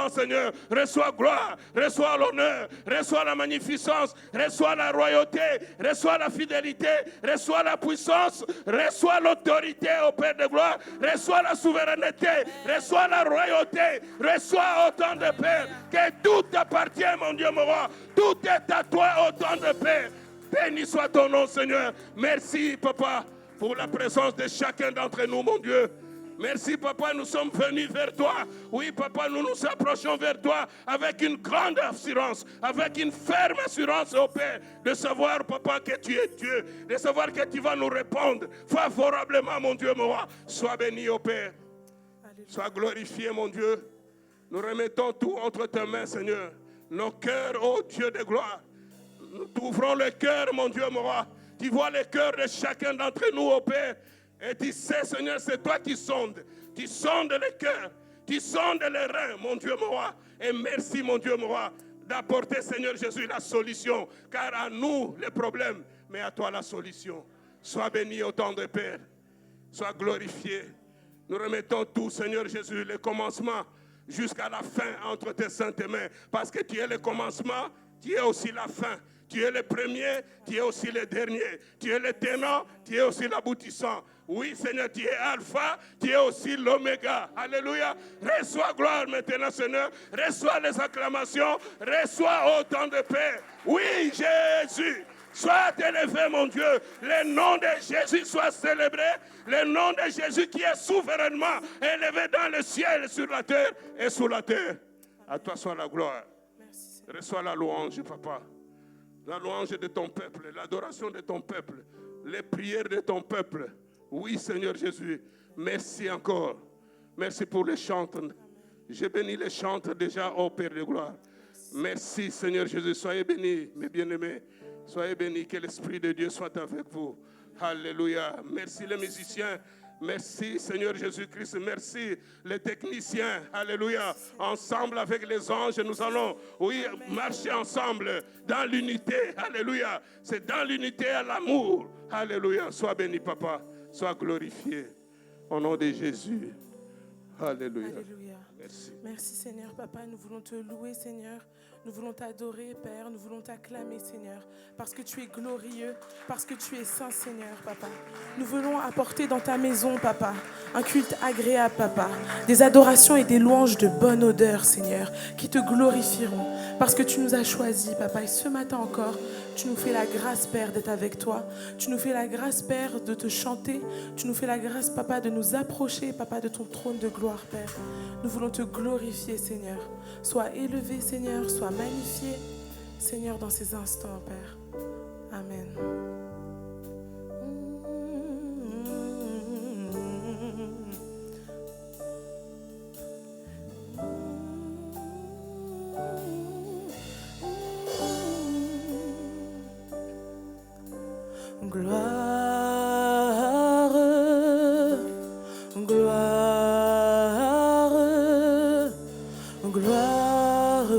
maintenant, Seigneur, reçois gloire, reçois l'honneur, reçois la magnificence, reçois la royauté, reçois la fidélité, reçois la puissance, reçois l'autorité au Père de gloire, reçois la souveraineté, reçois la royauté, reçois autant de Père, que tout t'appartient, mon Dieu, mon roi, tout est à toi, autant de Père. Béni soit ton nom, Seigneur. Merci, Papa, pour la présence de chacun d'entre nous, mon Dieu. Merci, Papa, nous sommes venus vers toi. Oui, Papa, nous nous approchons vers toi avec une grande assurance, avec une ferme assurance, au Père, de savoir, Papa, que tu es Dieu, de savoir que tu vas nous répondre favorablement, mon Dieu, mon roi. Sois béni, au Père. Sois glorifié, mon Dieu. Nous remettons tout entre tes mains, Seigneur. Nos cœurs, ô Dieu de gloire. Nous t'ouvrons le cœur, mon Dieu, mon roi. Tu vois le cœur de chacun d'entre nous, ô Père. Et tu sais, Seigneur, c'est toi qui sondes. Tu sondes le cœur. Tu sondes les reins, mon Dieu, mon roi. Et merci, mon Dieu, mon roi, d'apporter, Seigneur Jésus, la solution. Car à nous, le problème, mais à toi, la solution. Sois béni au temps de Père. Sois glorifié. Nous remettons tout, Seigneur Jésus, le commencement jusqu'à la fin entre tes saintes mains. Parce que tu es le commencement, tu es aussi la fin. Tu es le premier, tu es aussi le dernier. Tu es le tenant, tu es aussi l'aboutissant. Oui, Seigneur, tu es Alpha, tu es aussi l'Oméga. Alléluia. Reçois gloire maintenant, Seigneur. Reçois les acclamations. Reçois autant de paix. Oui, Jésus. Sois élevé, mon Dieu. Le nom de Jésus soit célébré. Le nom de Jésus qui est souverainement élevé dans le ciel, sur la terre et sous la terre. À toi soit la gloire. Merci. Reçois la louange, Papa. La louange de ton peuple, l'adoration de ton peuple, les prières de ton peuple. Oui, Seigneur Jésus, merci encore. Merci pour les chantes. J'ai béni les chantes déjà, ô Père de gloire. Merci, Seigneur Jésus. Soyez bénis, mes bien-aimés. Soyez bénis, que l'Esprit de Dieu soit avec vous. Alléluia. Merci les musiciens. Merci Seigneur Jésus-Christ, merci les techniciens, alléluia. Ensemble avec les anges, nous allons, oui, marcher ensemble dans l'unité, alléluia. C'est dans l'unité à l'amour, alléluia. Sois béni Papa, sois glorifié, au nom de Jésus, alléluia. Alléluia. Merci. Merci Seigneur Papa, nous voulons te louer Seigneur. Nous voulons t'adorer, Père. Nous voulons t'acclamer, Seigneur. Parce que tu es glorieux. Parce que tu es saint, Seigneur, Papa. Nous voulons apporter dans ta maison, Papa, un culte agréable, Papa. Des adorations et des louanges de bonne odeur, Seigneur, qui te glorifieront. Parce que tu nous as choisis, Papa. Et ce matin encore, tu nous fais la grâce, Père, d'être avec toi. Tu nous fais la grâce, Père, de te chanter. Tu nous fais la grâce, Papa, de nous approcher, Papa, de ton trône de gloire, Père. Nous voulons te glorifier, Seigneur. Sois élevé, Seigneur. Sois magnifié, Seigneur, dans ces instants, Père. Amen. Gloire, gloire, gloire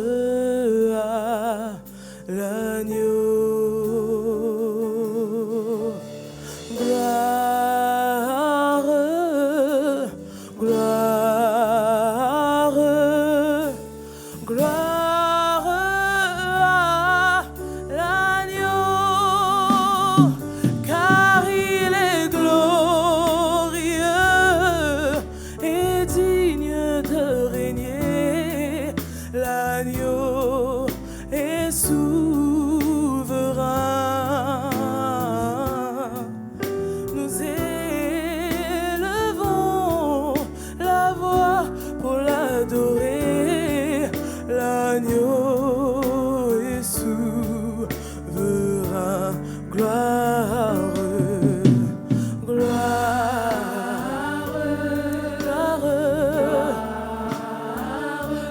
à l'agneau. Gloire, gloire, gloire à l'agneau, car il est glorieux et digne de régner. L'agneau est souverain. Nous élevons la voix pour l'adorer. L'agneau est souverain. Gloire, gloire, gloire,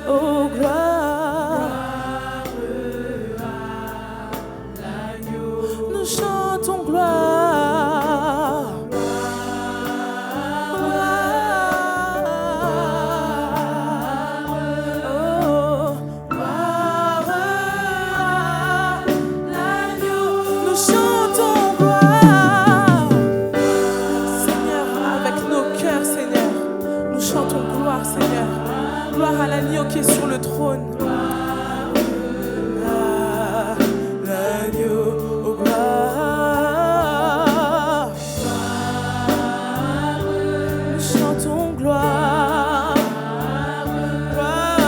oh gloire. l'agneau qui est sur le trône. L'agneau, oh gloire. Nous chantons gloire. Gloire.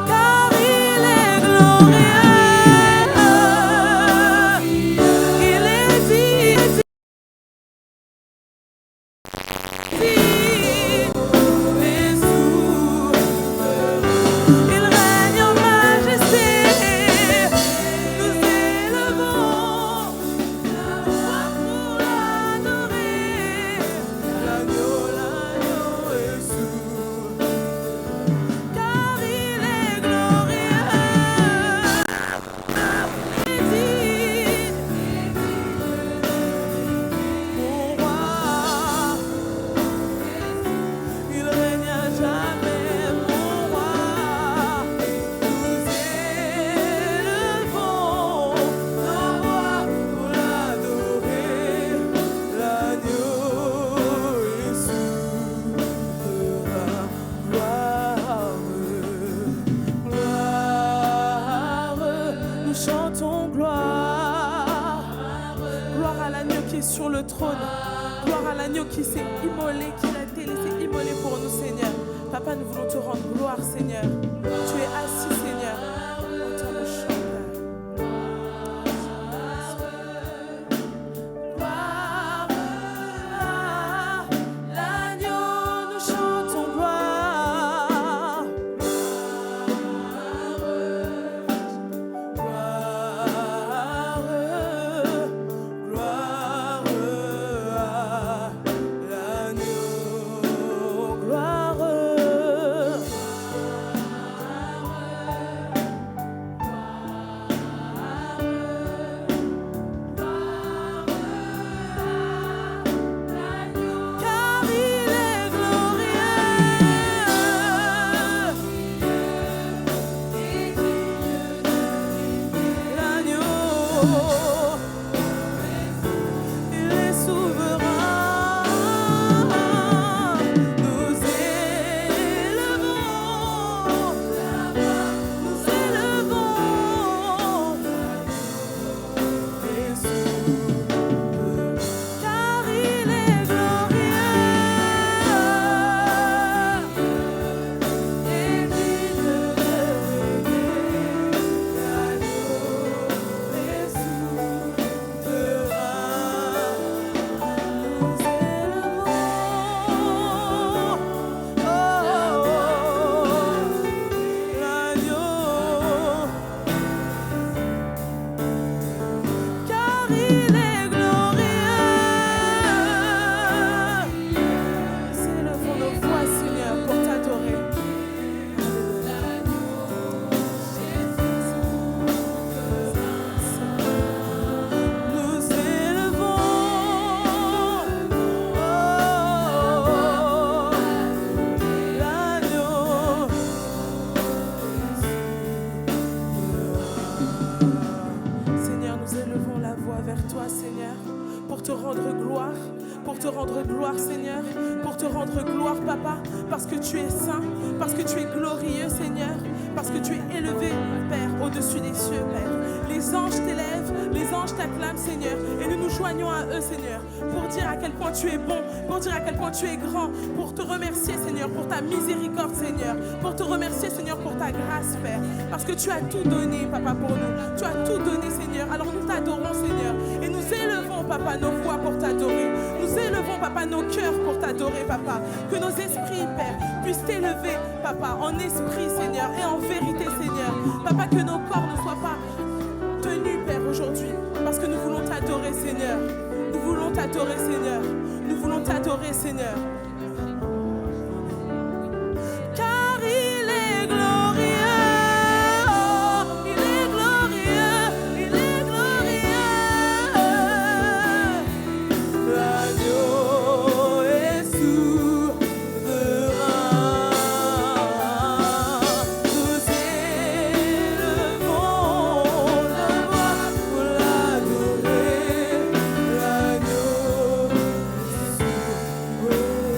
Car il est glorieux. Il est dit. Il règne en majesté, nous élevons la voix pour l'adorer. L'agneau est sourd, car il est glorieux. Il dit, mon roi. Il règne à jamais, mon roi. Nous élevons nos voix pour l'adorer. L'agneau est souverain. Gloire, gloire. Nous chantons gloire. Gloire à l'agneau qui est sur le trône. Gloire à l'agneau qui s'est immolé, qui a été laissé immoler pour nous, Seigneur. Papa, nous voulons te rendre gloire, Seigneur. Tu es assis, Seigneur. Entends nos chants, Père. Gloire à l'agneau, nous chantons gloire. Gloire, gloire à l'agneau, gloire. Car il est glorieux. L'agneau, il est souverain. Nous élevons, nous élevons. Car il est glorieux. Et vite de l'agneau est souverain. Nous élevons, oh, l'agneau. Car il est glorieux. Nous élevons nos voix, Seigneur, pour t'adorer. Nous élevons, oh, l'agneau. Seigneur, nous élevons la voix vers toi, Seigneur, pour te rendre gloire, Seigneur, pour te rendre gloire, Papa, parce que tu es saint, parce que tu es glorieux, Seigneur, parce que tu es élevé, Père, au-dessus des cieux, Père. Les anges t'élèvent, les anges t'acclament, Seigneur, et nous nous joignons à eux, Seigneur, pour dire à quel point tu es bon, pour dire à quel point tu es grand, pour te remercier, Seigneur, pour ta miséricorde, Seigneur, pour te remercier, Seigneur, pour ta grâce, Père, parce que tu as tout donné, Papa, pour nous. Tu as tout donné, Seigneur. Alors nous t'adorons, Seigneur, et nous élevons, Papa, nos voix pour t'adorer. Nous élevons, Papa, nos cœurs pour t'adorer, Papa. Que nos esprits, Père, puissent t'élever, Papa, en esprit, Seigneur, et en vérité, Seigneur. Papa, que nos corps ne soient pas tenus, Père, aujourd'hui, parce que nous voulons t'adorer, Seigneur. Nous voulons t'adorer, Seigneur. Nous voulons t'adorer, Seigneur. Car il est glorieux, il est glorieux, il est glorieux. L'agneau est souverain. Nous élevons la voix pour l'adorer. L'agneau est souverain.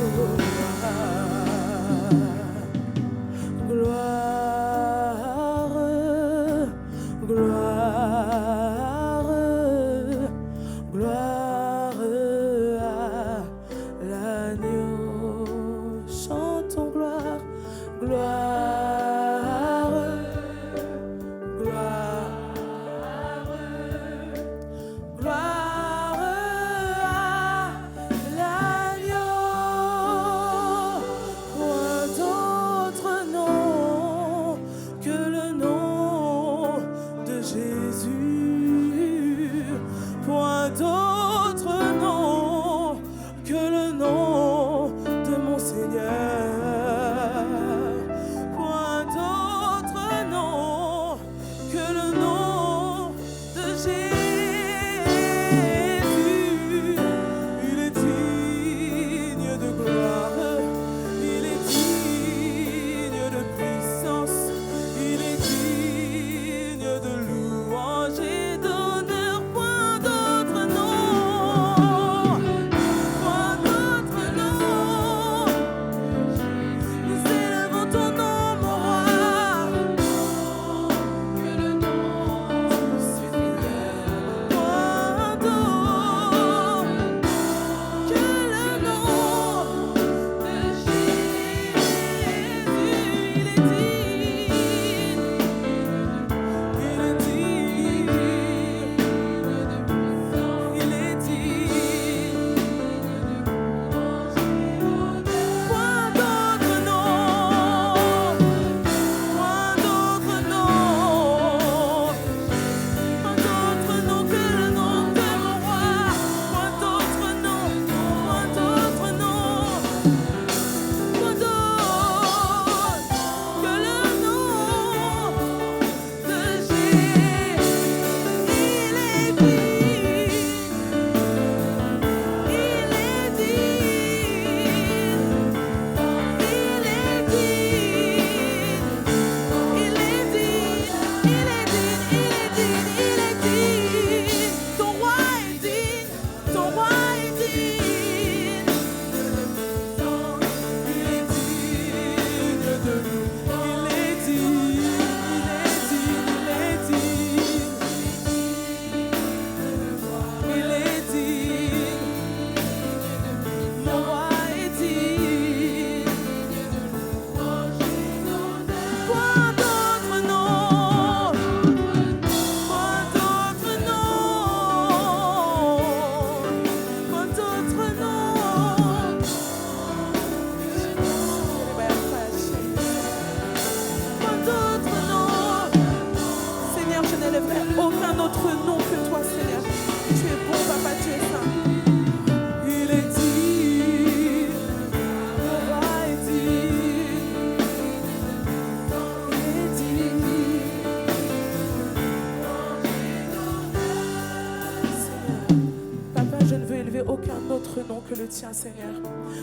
nom que le tien, Seigneur.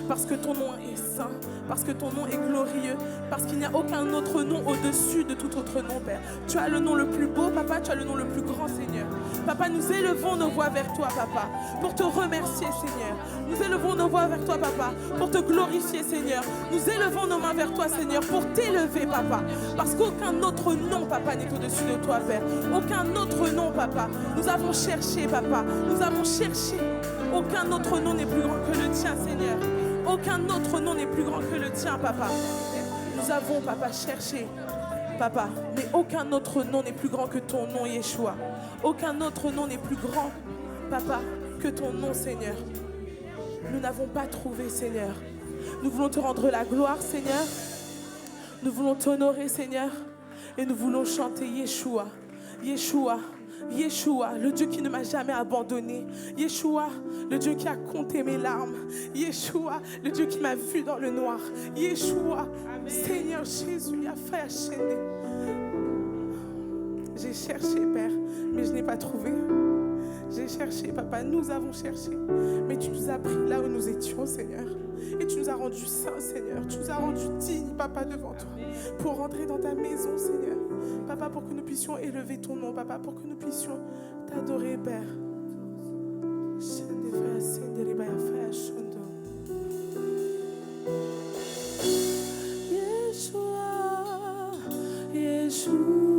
Parce que ton nom est saint, parce que ton nom est glorieux, parce qu'il n'y a aucun autre nom au-dessus de tout autre nom, Père. Tu as le nom le plus beau, Papa, tu as le nom le plus grand, Seigneur. Papa, nous élevons nos voix vers toi, Papa, pour te remercier, Seigneur. Nous élevons nos voix vers toi, Papa, pour te glorifier, Seigneur. Nous élevons nos mains vers toi, Seigneur, pour t'élever, Papa. Parce qu'aucun autre nom, Papa, n'est au-dessus de toi, Père. Aucun autre nom, Papa. Nous avons cherché, Papa. Nous avons cherché. Aucun autre nom n'est plus grand que le tien, Seigneur. Aucun autre nom n'est plus grand que le tien, Papa. Nous avons, Papa, cherché, Papa, mais aucun autre nom n'est plus grand que ton nom, Yeshua. Aucun autre nom n'est plus grand, Papa, que ton nom, Seigneur. Nous n'avons pas trouvé, Seigneur. Nous voulons te rendre la gloire, Seigneur. Nous voulons t'honorer, Seigneur. Et nous voulons chanter Yeshua, Yeshua, Yeshua, le Dieu qui ne m'a jamais abandonné. Yeshua, le Dieu qui a compté mes larmes. Yeshua, le Dieu qui m'a vu dans le noir. Yeshua, Seigneur Jésus, j'ai cherché, Père, mais je n'ai pas trouvé. J'ai cherché, Papa, nous avons cherché. Mais tu nous as pris là où nous étions, Seigneur. Et tu nous as rendus saints, Seigneur. Tu nous as rendus dignes, Papa, devant toi. Pour rentrer dans ta maison, Seigneur. Papa, pour que nous puissions élever ton nom, Papa, pour que nous puissions t'adorer, Père. Yeshua, Yeshua.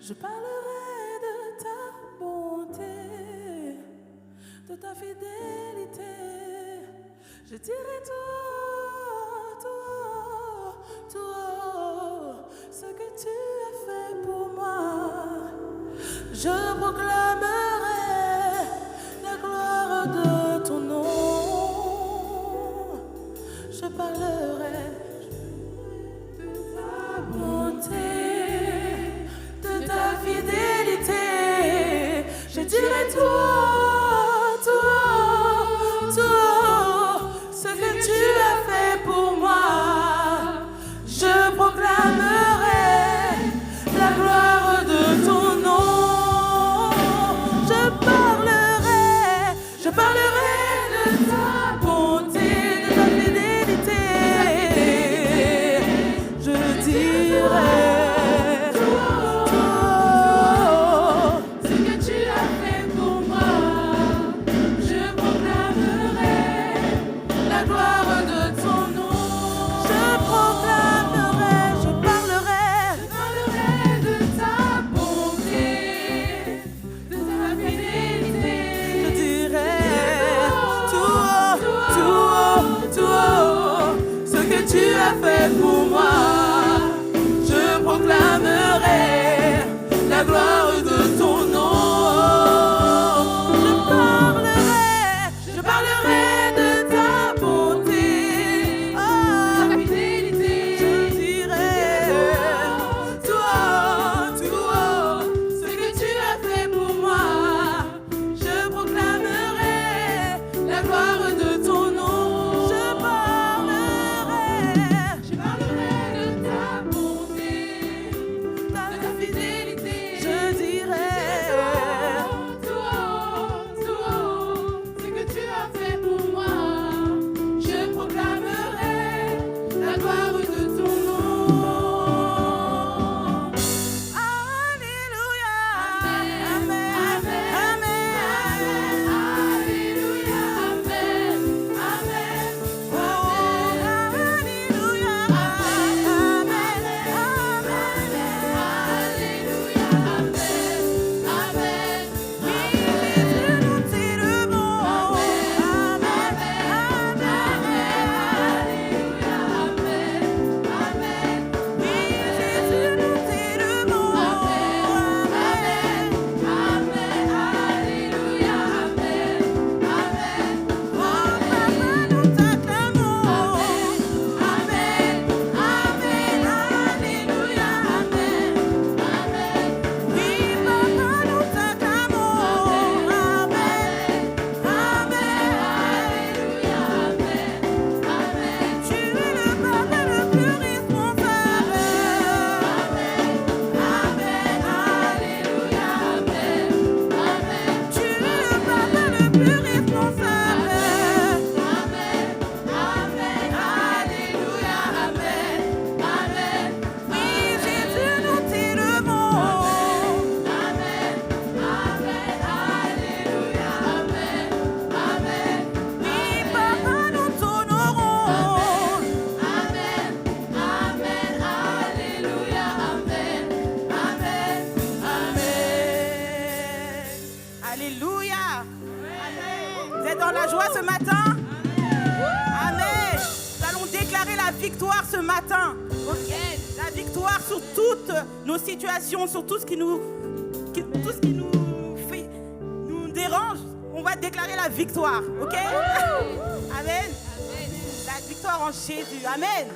Je parlerai de ta bonté, de ta fidélité. Je dirai tout ce que tu as fait pour moi. Je proclamerai la gloire de ton nom. Je parlerai de ta bonté, de ta fidélité. Je dirai tout ce que tu as fait pour moi. Je proclamerai la gloire de ton nom. Je parlerai de ta bonté, de ta fidélité. Je dirai tu as fait pour moi. Je proclamerai la gloire de ton nom. Je parlerai de ta bonté. plus responsable. Amen, alléluia, amen, amen. Tu es le papa le plus responsable. Amen, amen, alléluia, amen, amen. Oui, Jésus, nous t'élevons. Amen, amen, alléluia, amen, amen. Oui, papa, nous t'honorons. Amen, amen, alléluia, amen, amen, amen. Alléluia. Vous êtes dans la joie ce matin? Amen. Nous allons déclarer la victoire ce matin. La victoire sur toutes nos situations, sur tout ce qui nous fait, nous dérange. On va déclarer la victoire, ok? Amen. La victoire en Jésus. Amen.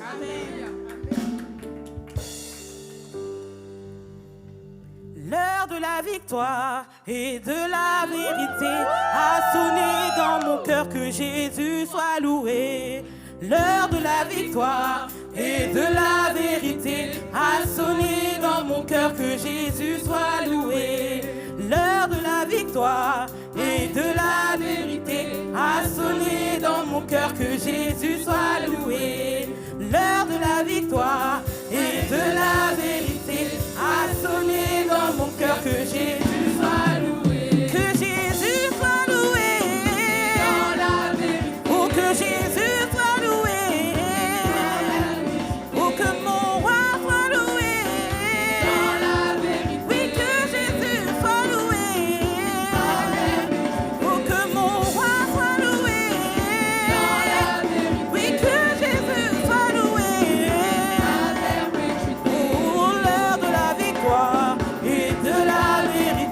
L'heure de la victoire et de la vérité a sonné dans mon cœur, que Jésus soit loué. L'heure de la victoire et de la vérité a sonné dans mon cœur, que Jésus soit loué. L'heure de la victoire et de la vérité a sonné dans mon cœur, que Jésus soit loué. L'heure de la victoire et de la vérité a sonné dans mon cœur, que Jésus soit loué. Que Jésus soit loué. Dans la vérité. Oh, que Jésus soit loué. Oh, que mon roi soit loué. Dans la vérité. Oui, que Jésus soit loué. Oh, que mon roi soit loué. Dans la vérité. Oui, que Jésus soit loué. Oh, l'heure de la victoire et de la vérité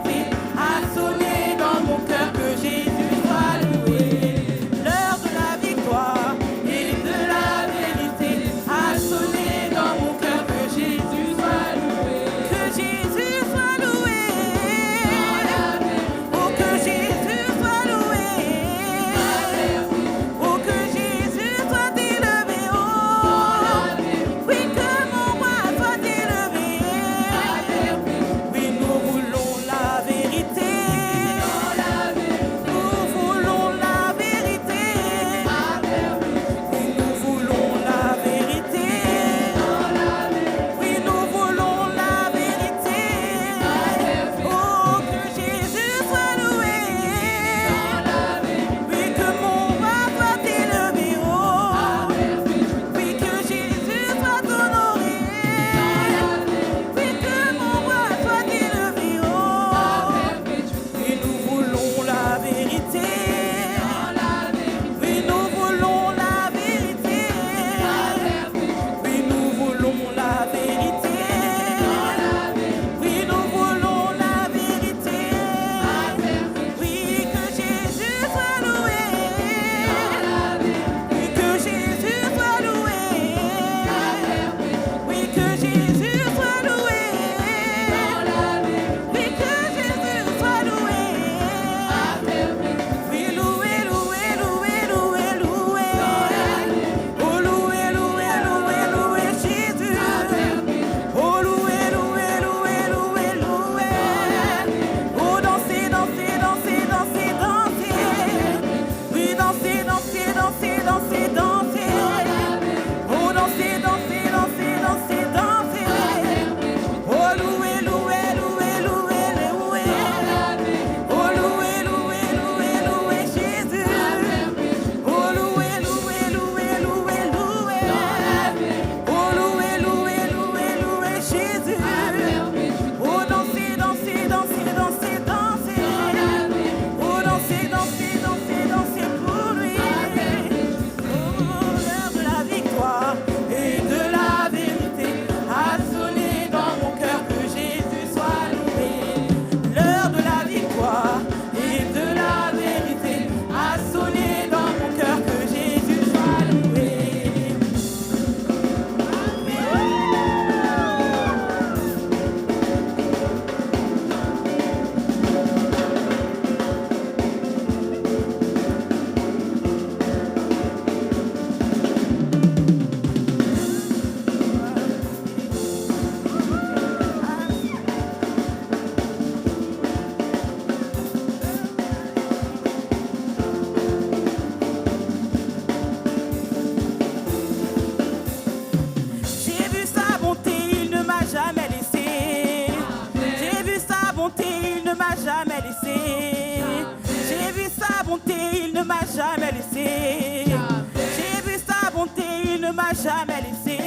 jamais laissé.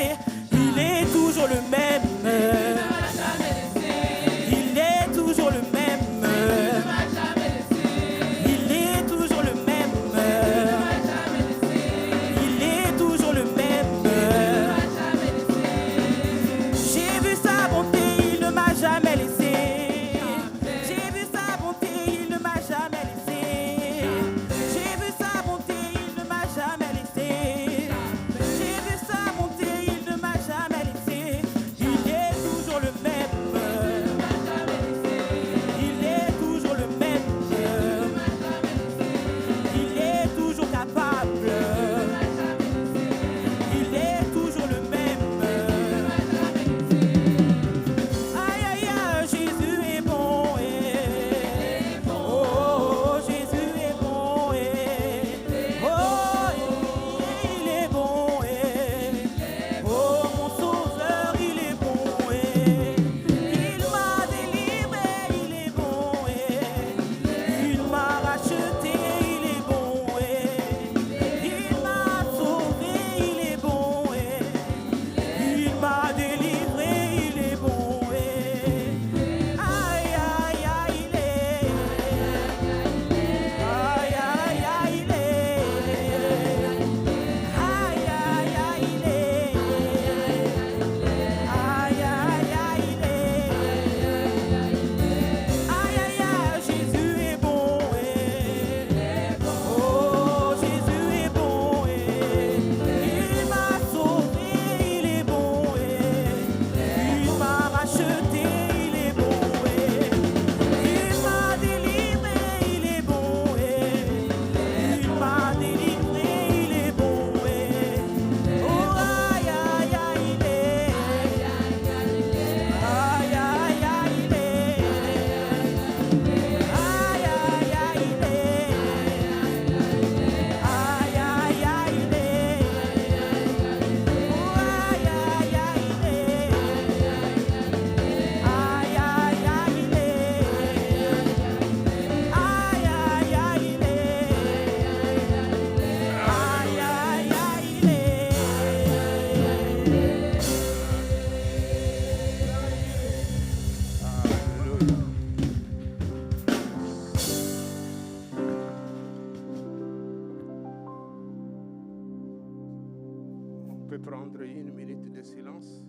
Il est toujours le même. Il est toujours le même. Il est toujours le même. Il est toujours le même. J'ai vu sa bonté, il ne m'a jamais laissé. J'ai vu sa bonté, il ne m'a jamais laissé. J'ai vu sa bonté, il ne m'a jamais laissé. J'ai vu sa bonté, il ne m'a jamais laissé. Il est toujours le même. Il est toujours le même. Il est toujours capable. Il est toujours le même. Aïe aïe aïe, Jésus est bon. Oh, Jésus est bon. Oh, il est bon. Oh, mon sauveur, il est bon. Il m'a délivré, il est bon. Il m'a racheté, il est bon. Il m'a sauvé, il est bon. Il m'a délivré, il est bon. Aïe aïe aïe, il est. Aïe aïe aïe, il est. Aïe aïe aïe, il est. Aïe aïe aïe, il est. Aïe aïe aïe, Jésus est bon. Oh, Jésus est bon. Il m'a sauvé, il est bon. Il m'a racheté, il est bon. Il m'a délivré, il est bon. Il m'a délivré, il est bon. Oh, aïe aïe aïe, il est. Aïe aïe aïe, il est. Aïe aïe aïe, il est. Aïe aïe aïe, il est. Oh, aïe aïe aïe, il est. Aïe aïe aïe, il est. Aïe aïe aïe, il est. Aïe aïe aïe, il est. On peut prendre une minute de silence.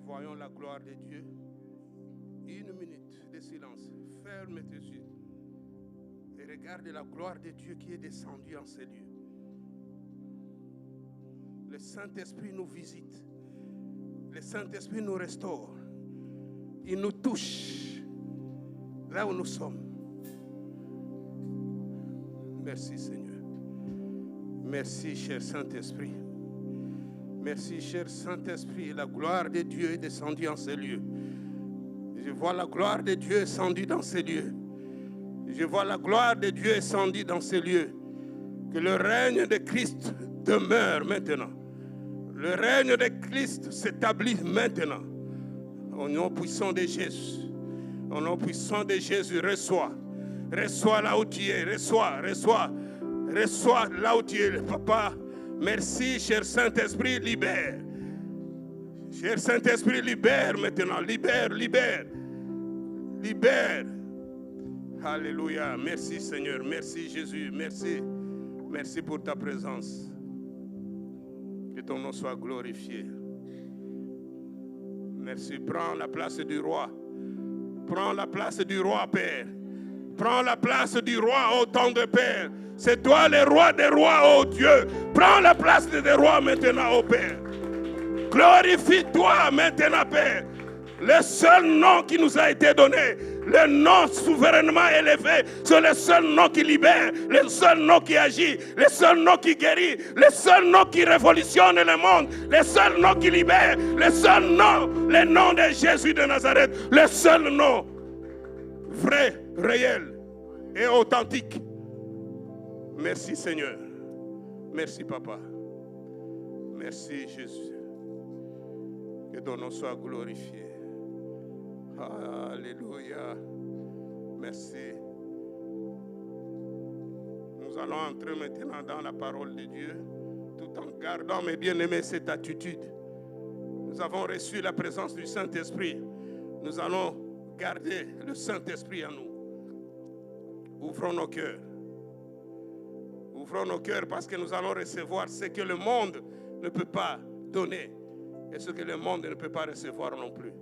Voyons la gloire de Dieu. Une minute de silence. Ferme tes yeux. Et regarde la gloire de Dieu qui est descendue en ces lieux. Le Saint-Esprit nous visite. Le Saint-Esprit nous restaure. Il nous touche là où nous sommes. Merci Seigneur. Merci cher Saint-Esprit. Merci cher Saint-Esprit. La gloire de Dieu est descendue en ces lieux. Je vois la gloire de Dieu descendue dans ces lieux. Je vois la gloire de Dieu descendue dans ces lieux. Que le règne de Christ demeure maintenant. Le règne de Christ s'établit maintenant. Au nom puissant de Jésus. Au nom puissant de Jésus, reçois. Reçois là où tu es. Reçois là où tu es, Papa. Merci, cher Saint-Esprit, libère. Cher Saint-Esprit, libère maintenant. Libère. Alléluia. Merci, Seigneur. Merci, Jésus. Merci pour ta présence. Que ton nom soit glorifié. Merci. Prends la place du roi. Prends la place du roi, Père. Prends la place du roi, ô tendre Père. C'est toi le roi des rois, ô Dieu. Prends la place des rois maintenant, ô Père. Glorifie-toi maintenant, Père. Le seul nom qui nous a été donné, le nom souverainement élevé, c'est le seul nom qui libère, le seul nom qui agit, le seul nom qui guérit, le seul nom qui révolutionne le monde, le seul nom qui libère, le seul nom, le nom de Jésus de Nazareth, le seul nom vrai, réel et authentique. Merci Seigneur. Merci Papa. Merci Jésus. Que ton nom soit glorifié. Alléluia. Merci. Nous allons entrer maintenant dans la parole de Dieu tout en gardant Gardons, mes bien-aimés, cette attitude. Nous avons reçu la présence du Saint-Esprit. Nous allons garder le Saint-Esprit en nous. Ouvrons nos cœurs. Ouvrons nos cœurs parce que nous allons recevoir ce que le monde ne peut pas donner et ce que le monde ne peut pas recevoir non plus.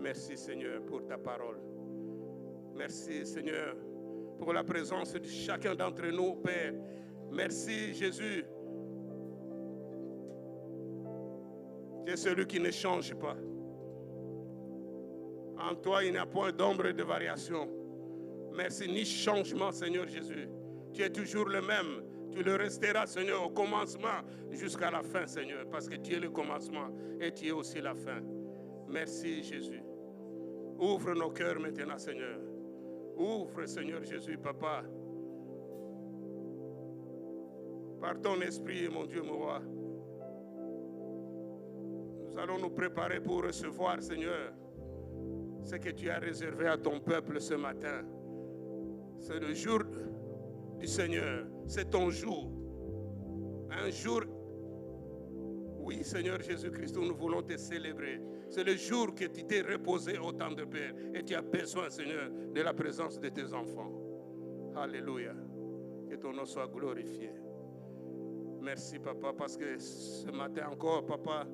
Merci Seigneur pour ta parole. Merci Seigneur pour la présence de chacun d'entre nous, Père. Merci Jésus. Tu es celui qui ne change pas. En toi, il n'y a point d'ombre de variation. Merci, ni changement, Seigneur Jésus. Tu es toujours le même. Tu le resteras, Seigneur, au commencement jusqu'à la fin, Seigneur, parce que tu es le commencement et tu es aussi la fin. Merci, Jésus. Ouvre nos cœurs maintenant, Seigneur. Ouvre, Seigneur Jésus, Papa. Par ton esprit, mon Dieu, mon roi. Nous allons nous préparer pour recevoir, Seigneur, ce que tu as réservé à ton peuple ce matin. C'est le jour du Seigneur. C'est ton jour. Un jour, oui, Seigneur Jésus-Christ, nous voulons te célébrer. C'est le jour que tu t'es reposé au temps de Père. Et tu as besoin, Seigneur, de la présence de tes enfants. Alléluia. Que ton nom soit glorifié. Merci, Papa, parce que ce matin encore, Papa,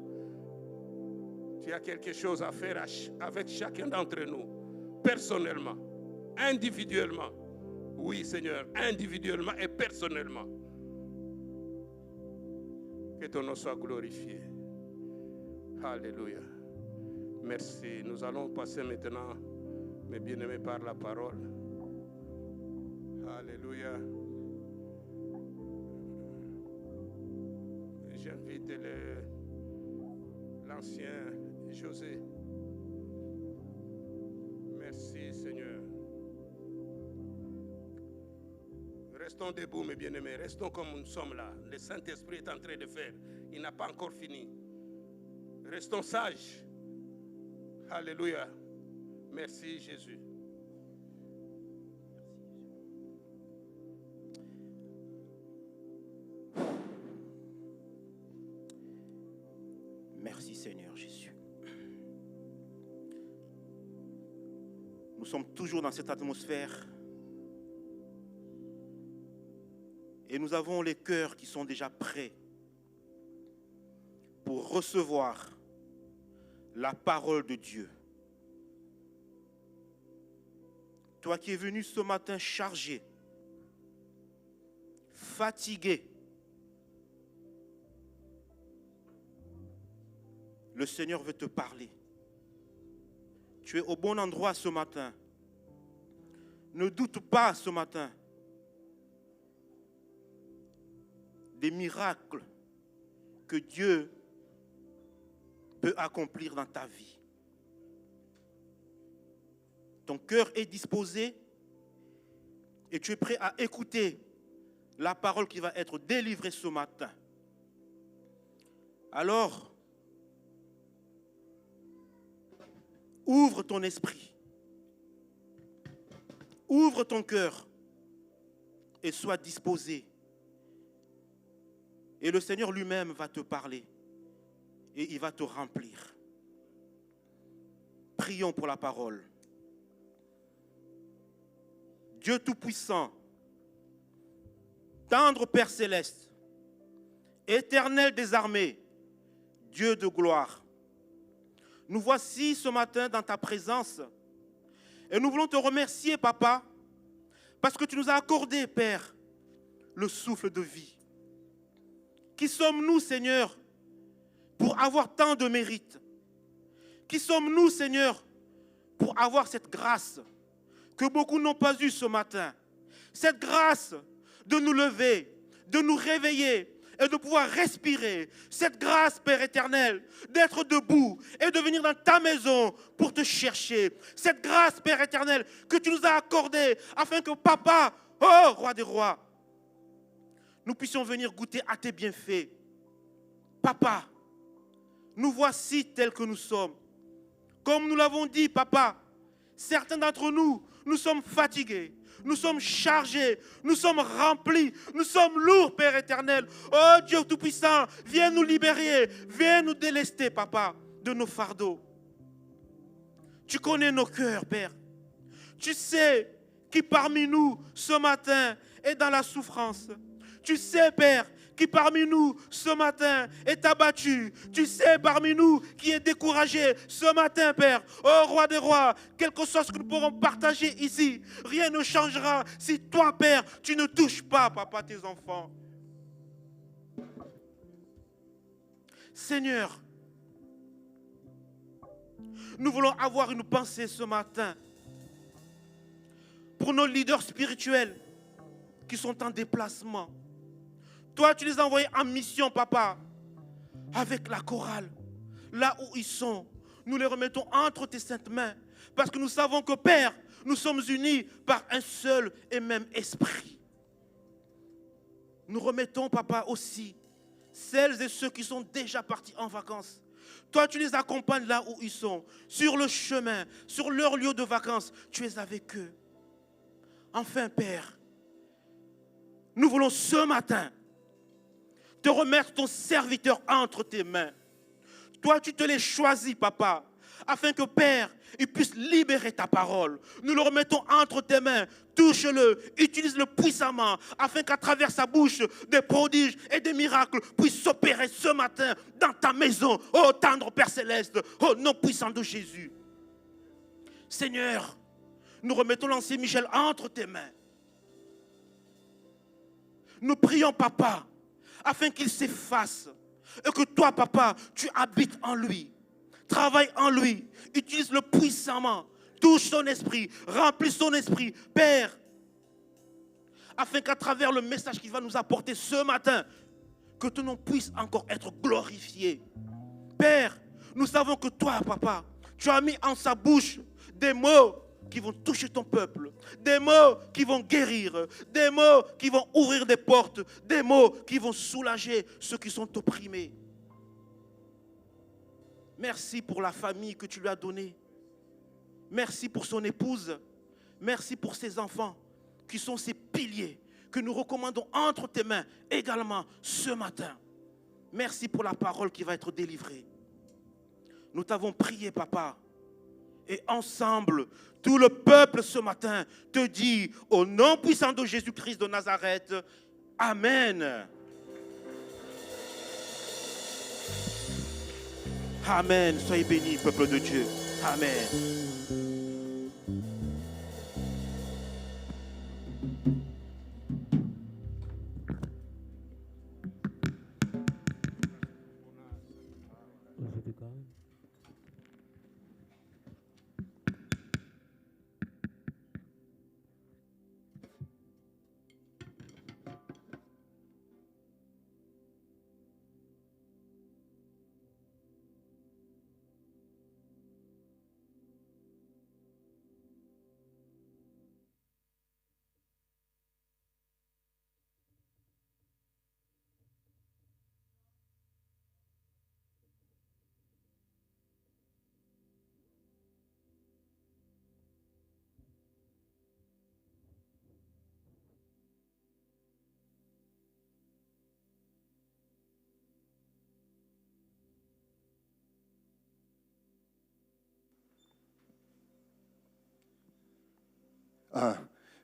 tu as quelque chose à faire avec chacun d'entre nous, personnellement, individuellement. Oui, Seigneur, individuellement et personnellement. Que ton nom soit glorifié. Alléluia. Merci. Nous allons passer maintenant, mes bien-aimés, par la parole. Alléluia. J'invite l'ancien José. Merci Seigneur. Restons debout, mes bien-aimés. Restons comme nous sommes là. Le Saint-Esprit est en train de faire. Il n'a pas encore fini. Restons sages. Alléluia. Merci Jésus. Merci Seigneur Jésus. Nous sommes toujours dans cette atmosphère et nous avons les cœurs qui sont déjà prêts pour recevoir la parole de Dieu. Toi qui es venu ce matin chargé, fatigué, le Seigneur veut te parler. Tu es au bon endroit ce matin. Ne doute pas ce matin des miracles que Dieu peut accomplir dans ta vie. Ton cœur est disposé et tu es prêt à écouter la parole qui va être délivrée ce matin. Alors, ouvre ton esprit, ouvre ton cœur et sois disposé. Et le Seigneur lui-même va te parler et il va te remplir. Prions pour la parole. Dieu Tout-Puissant, tendre Père Céleste, Éternel des armées, Dieu de gloire, nous voici ce matin dans ta présence et nous voulons te remercier, Papa, parce que tu nous as accordé, Père, le souffle de vie. Qui sommes-nous, Seigneur, pour avoir tant de mérite? Qui sommes-nous, Seigneur, pour avoir cette grâce que beaucoup n'ont pas eue ce matin? Cette grâce de nous lever, de nous réveiller, et de pouvoir respirer. Cette grâce, Père éternel, d'être debout et de venir dans ta maison pour te chercher. Cette grâce, Père éternel, que tu nous as accordée afin que Papa, oh Roi des rois, nous puissions venir goûter à tes bienfaits. Papa, nous voici tels que nous sommes. Comme nous l'avons dit, Papa, certains d'entre nous, nous sommes fatigués. Nous sommes chargés, nous sommes remplis, nous sommes lourds, Père éternel. Oh Dieu Tout-Puissant, viens nous libérer, viens nous délester, Papa, de nos fardeaux. Tu connais nos cœurs, Père. Tu sais qui parmi nous, ce matin, est dans la souffrance. Tu sais, Père, qui parmi nous, ce matin, est abattu. Tu sais, parmi nous, qui est découragé ce matin, Père. Oh, Roi des rois, quelque chose que nous pourrons partager ici, rien ne changera si toi, Père, tu ne touches pas, Papa, tes enfants. Seigneur, nous voulons avoir une pensée ce matin pour nos leaders spirituels qui sont en déplacement. Toi, tu les as envoyés en mission, Papa, avec la chorale. Là où ils sont, nous les remettons entre tes saintes mains. Parce que nous savons que, Père, nous sommes unis par un seul et même esprit. Nous remettons, Papa, aussi celles et ceux qui sont déjà partis en vacances. Toi, tu les accompagnes là où ils sont, sur le chemin, sur leur lieu de vacances. Tu es avec eux. Enfin, Père, nous voulons ce matin te remettre ton serviteur entre tes mains. Toi, tu te l'es choisi, Papa, afin que, Père, il puisse libérer ta parole. Nous le remettons entre tes mains. Touche-le, utilise-le puissamment, afin qu'à travers sa bouche, des prodiges et des miracles puissent s'opérer ce matin dans ta maison. Ô tendre Père Céleste, ô nom puissant de Jésus. Seigneur, nous remettons l'ancien Michel entre tes mains. Nous prions, Papa, afin qu'il s'efface et que toi, Papa, tu habites en lui. Travaille en lui, utilise-le puissamment, touche son esprit, remplis son esprit, Père, afin qu'à travers le message qu'il va nous apporter ce matin, que ton nom puisse encore être glorifié. Père, nous savons que toi, Papa, tu as mis en sa bouche des mots qui vont toucher ton peuple, des mots qui vont guérir, des mots qui vont ouvrir des portes, des mots qui vont soulager ceux qui sont opprimés. Merci pour la famille que tu lui as donnée. Merci pour son épouse. Merci pour ses enfants qui sont ses piliers que nous recommandons entre tes mains également ce matin. Merci pour la parole qui va être délivrée. Nous t'avons prié, Papa. Et ensemble, tout le peuple ce matin te dit, au nom puissant de Jésus-Christ de Nazareth, Amen. Amen. Soyez bénis, peuple de Dieu. Amen.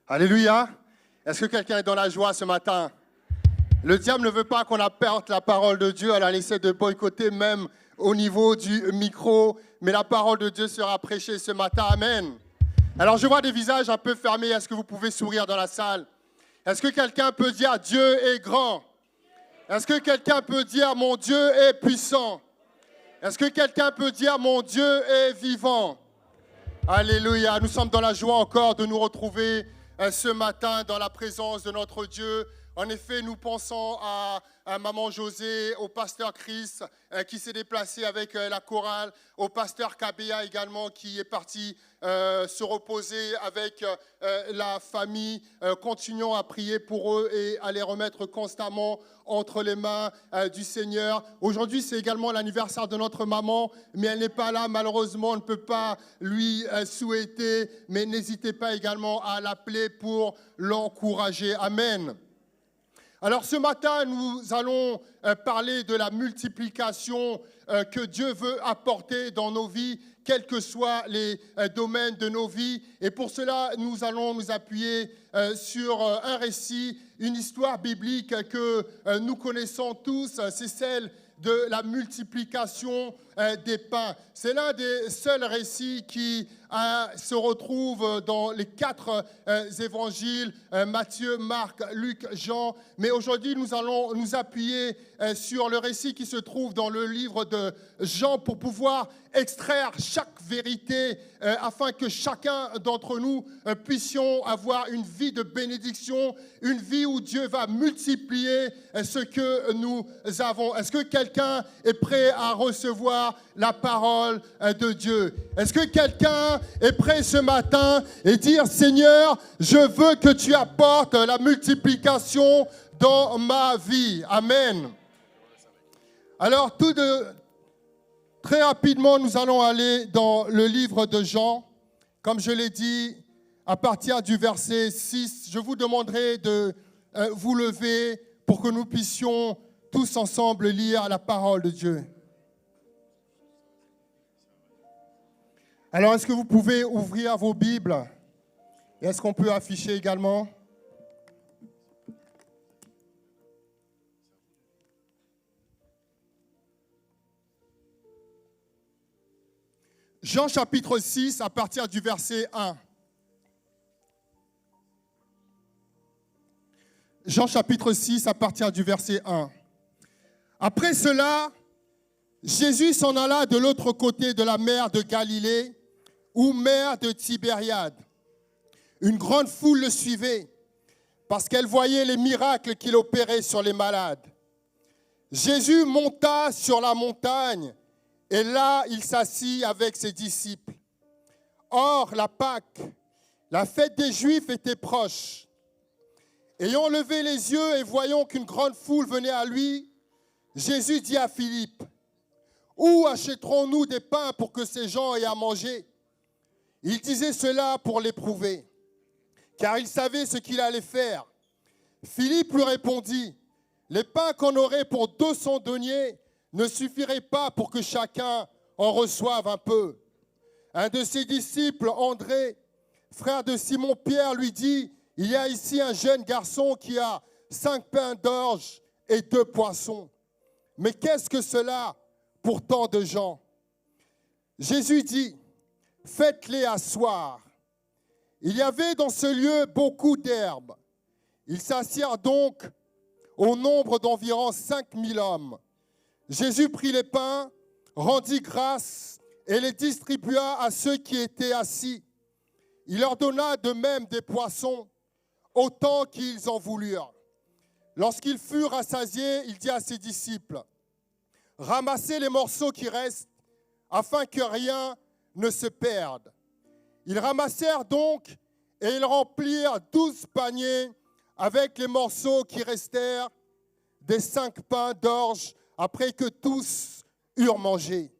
Alléluia. Est-ce que quelqu'un est dans la joie ce matin? Le diable ne veut pas qu'on apporte la parole de Dieu. Elle essaie de boycotter même au niveau du micro. Mais la parole de Dieu sera prêchée ce matin. Amen. Alors je vois des visages un peu fermés. Est-ce que vous pouvez sourire dans la salle? Est-ce que quelqu'un peut dire Dieu est grand? Est-ce que quelqu'un peut dire mon Dieu est puissant? Est-ce que quelqu'un peut dire mon Dieu est vivant? Alléluia, nous sommes dans la joie encore de nous retrouver ce matin dans la présence de notre Dieu. En effet, nous pensons à Maman José, au pasteur Chris qui s'est déplacé avec la chorale, au pasteur Kabea également qui est parti se reposer avec la famille. Continuons à prier pour eux et à les remettre constamment entre les mains du Seigneur. Aujourd'hui, c'est également l'anniversaire de notre maman, mais elle n'est pas là. Malheureusement, on ne peut pas lui souhaiter, mais n'hésitez pas également à l'appeler pour l'encourager. Amen. Alors ce matin, nous allons parler de la multiplication que Dieu veut apporter dans nos vies, quels que soient les domaines de nos vies. Et pour cela, nous allons nous appuyer sur un récit, une histoire biblique que nous connaissons tous, c'est celle de la multiplication des pains. C'est l'un des seuls récits qui se retrouve dans les 4 évangiles, Matthieu, Marc, Luc, Jean. Mais aujourd'hui, nous allons nous appuyer sur le récit qui se trouve dans le livre de Jean pour pouvoir extraire chaque vérité afin que chacun d'entre nous puissions avoir une vie de bénédiction, une vie où Dieu va multiplier ce que nous avons. Est-ce que quelqu'un est prêt à recevoir la parole de Dieu? Est-ce que quelqu'un est prêt ce matin et dire: Seigneur, je veux que tu apportes la multiplication dans ma vie. Amen. Alors, très rapidement, nous allons aller dans le livre de Jean. Comme je l'ai dit, à partir du verset 6, je vous demanderai de vous lever pour que nous puissions tous ensemble lire la parole de Dieu. Alors, est-ce que vous pouvez ouvrir vos Bibles? Et est-ce qu'on peut afficher également? Jean chapitre 6, à partir du verset 1. Jean chapitre 6, à partir du verset 1. Après cela, Jésus s'en alla de l'autre côté de la mer de Galilée, ou mer de Tibériade. Une grande foule le suivait, parce qu'elle voyait les miracles qu'il opérait sur les malades. Jésus monta sur la montagne, et là, il s'assit avec ses disciples. Or, la Pâque, la fête des Juifs, était proche. Ayant levé les yeux et voyant qu'une grande foule venait à lui, Jésus dit à Philippe: « Où achèterons-nous des pains pour que ces gens aient à manger ?» Il disait cela pour l'éprouver, car il savait ce qu'il allait faire. Philippe lui répondit: « Les pains qu'on aurait pour 200 deniers ne suffiraient pas pour que chacun en reçoive un peu. » Un de ses disciples, André, frère de Simon-Pierre, lui dit: « Il y a ici un jeune garçon qui a 5 pains d'orge et 2 poissons. Mais qu'est-ce que cela pour tant de gens ?» Jésus dit: « Faites-les asseoir. » Il y avait dans ce lieu beaucoup d'herbes. Ils s'assirent donc au nombre d'environ 5000 hommes. Jésus prit les pains, rendit grâce et les distribua à ceux qui étaient assis. Il leur donna de même des poissons, autant qu'ils en voulurent. Lorsqu'ils furent rassasiés, il dit à ses disciples: « Ramassez les morceaux qui restent, afin que rien ne se perde. » Ils ramassèrent donc et ils remplirent 12 paniers avec les morceaux qui restèrent des 5 pains d'orge après que tous eurent mangé.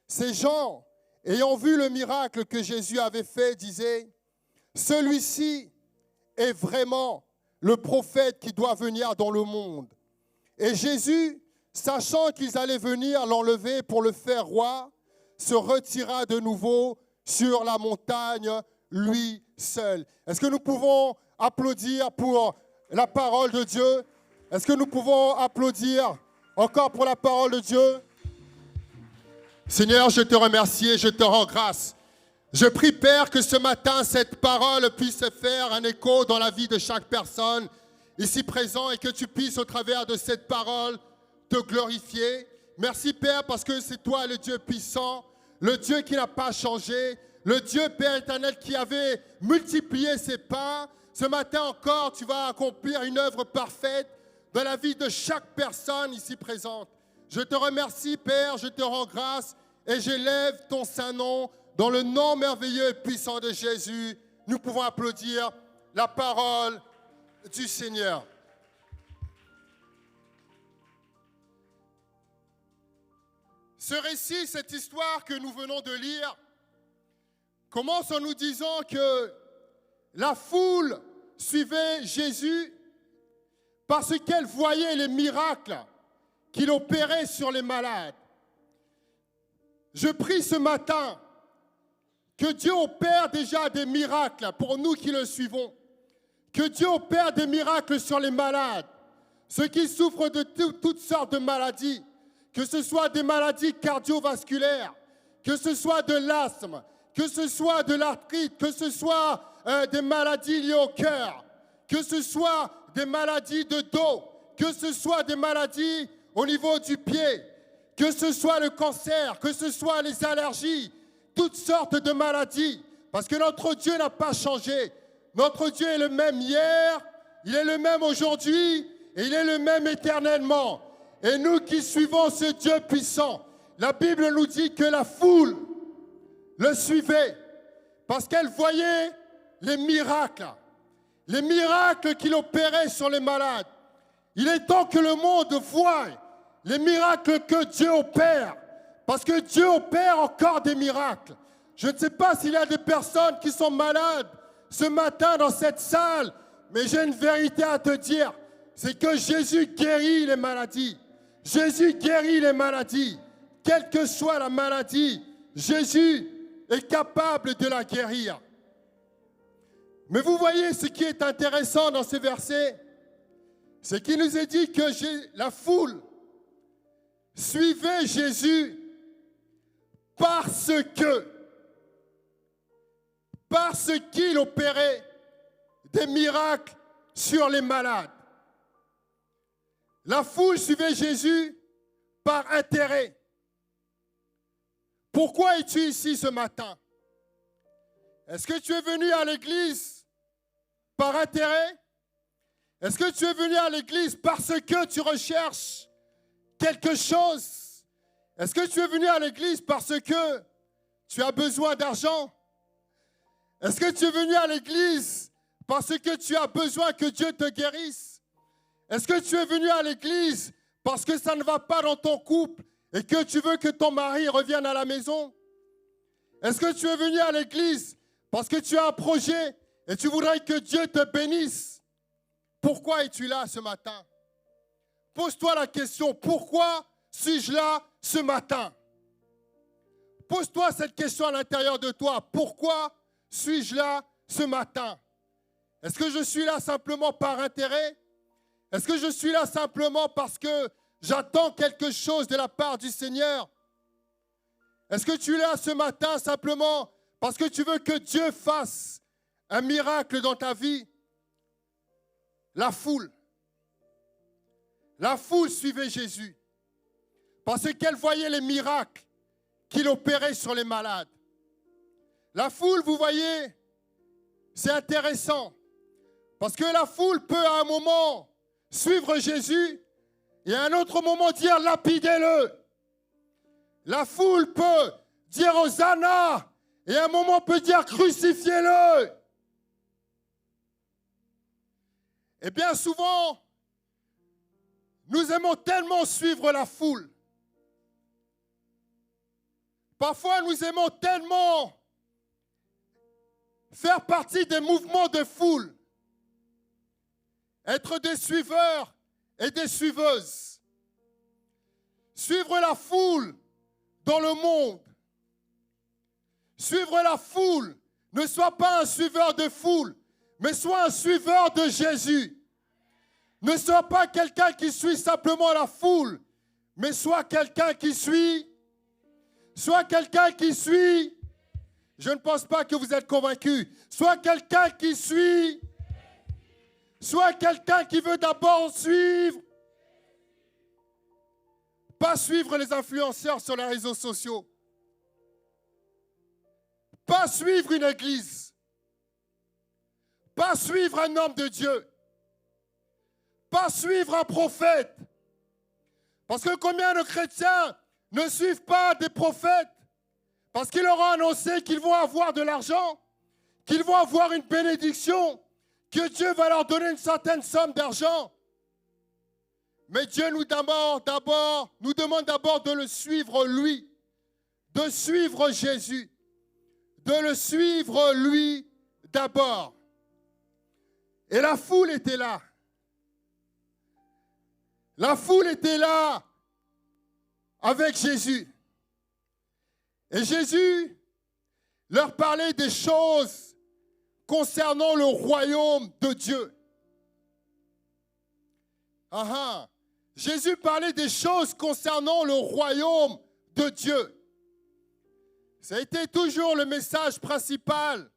Ces gens, ayant vu le miracle que Jésus avait fait, disaient: « Celui-ci est vraiment le prophète qui doit venir dans le monde. » Et Jésus, sachant qu'ils allaient venir l'enlever pour le faire roi, se retira de nouveau sur la montagne, lui seul. Est-ce que nous pouvons applaudir pour la parole de Dieu? Est-ce que nous pouvons applaudir encore pour la parole de Dieu? Seigneur, je te remercie et je te rends grâce. Je prie, Père, que ce matin, cette parole puisse faire un écho dans la vie de chaque personne ici présent et que tu puisses, au travers de cette parole, te glorifier. Merci, Père, parce que c'est toi le Dieu puissant, le Dieu qui n'a pas changé, le Dieu, Père éternel, qui avait multiplié ses pains. Ce matin encore, tu vas accomplir une œuvre parfaite dans la vie de chaque personne ici présente. Je te remercie, Père, je te rends grâce et j'élève ton saint nom dans le nom merveilleux et puissant de Jésus. Nous pouvons applaudir la parole du Seigneur. Ce récit, cette histoire que nous venons de lire, commence en nous disant que la foule suivait Jésus parce qu'elle voyait les miracles qu'il opérait sur les malades. Je prie ce matin que Dieu opère déjà des miracles pour nous qui le suivons. Que Dieu opère des miracles sur les malades, ceux qui souffrent de toutes sortes de maladies, que ce soit des maladies cardiovasculaires, que ce soit de l'asthme, que ce soit de l'arthrite, que ce soit des maladies liées au cœur, que ce soit des maladies de dos, que ce soit des maladies au niveau du pied, que ce soit le cancer, que ce soit les allergies, toutes sortes de maladies, parce que notre Dieu n'a pas changé. Notre Dieu est le même hier, il est le même aujourd'hui et il est le même éternellement. Et nous qui suivons ce Dieu puissant, la Bible nous dit que la foule le suivait parce qu'elle voyait les miracles qu'il opérait sur les malades. Il est temps que le monde voie les miracles que Dieu opère, parce que Dieu opère encore des miracles. Je ne sais pas s'il y a des personnes qui sont malades ce matin dans cette salle, mais j'ai une vérité à te dire, c'est que Jésus guérit les maladies. Jésus guérit les maladies. Quelle que soit la maladie, Jésus est capable de la guérir. Mais vous voyez ce qui est intéressant dans ce verset, c'est qu'il nous est dit que la foule suivait Jésus parce qu'il opérait des miracles sur les malades. La foule suivait Jésus par intérêt. Pourquoi es-tu ici ce matin? Est-ce que tu es venu à l'église par intérêt? Est-ce que tu es venu à l'église parce que tu recherches quelque chose? Est-ce que tu es venu à l'église parce que tu as besoin d'argent? Est-ce que tu es venu à l'église parce que tu as besoin que Dieu te guérisse? Est-ce que tu es venu à l'église parce que ça ne va pas dans ton couple et que tu veux que ton mari revienne à la maison? Est-ce que tu es venu à l'église parce que tu as un projet et tu voudrais que Dieu te bénisse? Pourquoi es-tu là ce matin? Pose-toi la question, pourquoi suis-je là ce matin? Pose-toi cette question à l'intérieur de toi. Pourquoi suis-je là ce matin? Est-ce que je suis là simplement par intérêt? Est-ce que je suis là simplement parce que j'attends quelque chose de la part du Seigneur? Est-ce que tu es là ce matin simplement parce que tu veux que Dieu fasse un miracle dans ta vie? La foule suivait Jésus parce qu'elle voyait les miracles qu'il opérait sur les malades. La foule, vous voyez, c'est intéressant parce que la foule peut à un moment suivre Jésus et à un autre moment dire lapidez-le. La foule peut dire Hosanna et à un moment peut dire crucifiez-le. Et bien souvent, nous aimons tellement suivre la foule. Parfois, nous aimons tellement faire partie des mouvements de foule, être des suiveurs et des suiveuses. Suivre la foule dans le monde. Suivre la foule. Ne sois pas un suiveur de foule, mais sois un suiveur de Jésus. Ne sois pas quelqu'un qui suit simplement la foule, mais sois quelqu'un qui suit. Sois quelqu'un qui suit. Je ne pense pas que vous êtes convaincus. Sois quelqu'un qui suit. Sois quelqu'un qui veut d'abord suivre. Pas suivre les influenceurs sur les réseaux sociaux. Pas suivre une église. Pas suivre un homme de Dieu. Pas suivre un prophète. Parce que combien de chrétiens ne suivent pas des prophètes parce qu'ils leur ont annoncé qu'ils vont avoir de l'argent, qu'ils vont avoir une bénédiction, que Dieu va leur donner une certaine somme d'argent. Mais Dieu nous demande d'abord de le suivre lui, de suivre Jésus, de le suivre lui d'abord. Et la foule était là. La foule était là avec Jésus. Et Jésus leur parlait des choses concernant le royaume de Dieu. Jésus parlait des choses concernant le royaume de Dieu. Ça a été toujours le message principal.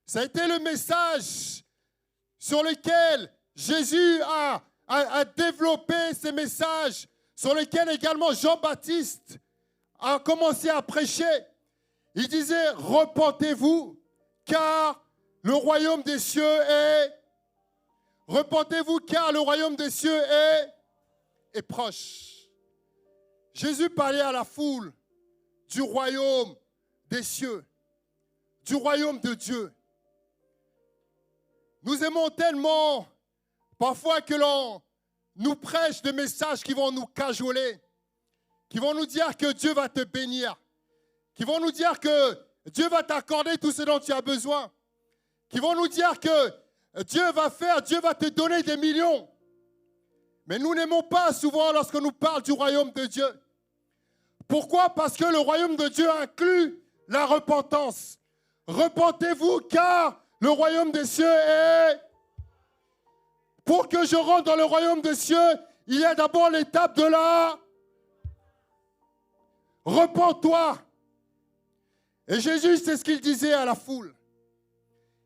Ça a été le message sur lequel Jésus a développé ces messages, sur lesquels également Jean-Baptiste a commencé à prêcher. Il disait, repentez-vous, car le royaume des cieux est... Repentez-vous, car le royaume des cieux est proche. Jésus parlait à la foule du royaume des cieux, du royaume de Dieu. Nous aimons tellement parfois que l'on nous prêche des messages qui vont nous cajoler, qui vont nous dire que Dieu va te bénir, qui vont nous dire que Dieu va t'accorder tout ce dont tu as besoin, qui vont nous dire que Dieu va te donner des millions. Mais nous n'aimons pas souvent lorsque nous parle du royaume de Dieu. Pourquoi? Parce que le royaume de Dieu inclut la repentance. Repentez-vous car le royaume des cieux est... Pour que je rentre dans le royaume des cieux, il y a d'abord l'étape de la... Repens-toi. Et Jésus, c'est ce qu'il disait à la foule.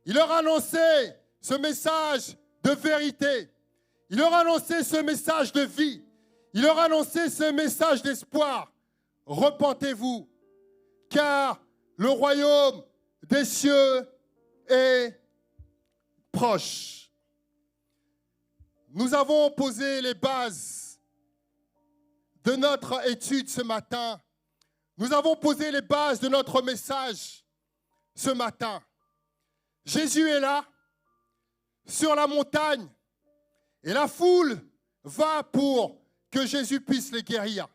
Il leur annonçait ce message de vérité. Il leur annonçait ce message de vie. Il leur annonçait ce message d'espoir. Repentez-vous, car le royaume des cieux est proche. Nous avons posé les bases de notre étude ce matin. Nous avons posé les bases de notre message ce matin. Jésus est là, sur la montagne, et la foule va pour que Jésus puisse les guérir.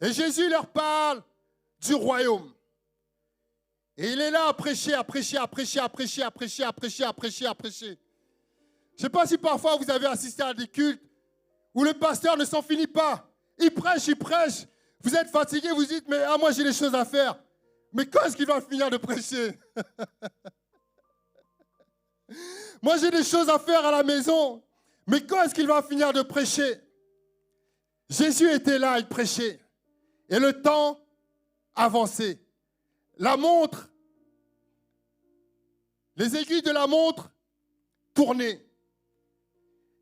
Et Jésus leur parle du royaume. Et il est là à prêcher, à prêcher, à prêcher, à prêcher, à prêcher, à prêcher, à prêcher, à prêcher. Je ne sais pas si parfois vous avez assisté à des cultes où le pasteur ne s'en finit pas. Il prêche, il prêche. Vous êtes fatigué, vous dites, mais moi j'ai des choses à faire. Mais quand est-ce qu'il va finir de prêcher? Moi j'ai des choses à faire à la maison. Mais quand est-ce qu'il va finir de prêcher? Jésus était là, il prêchait. Et le temps avançait. La montre, les aiguilles de la montre tournaient.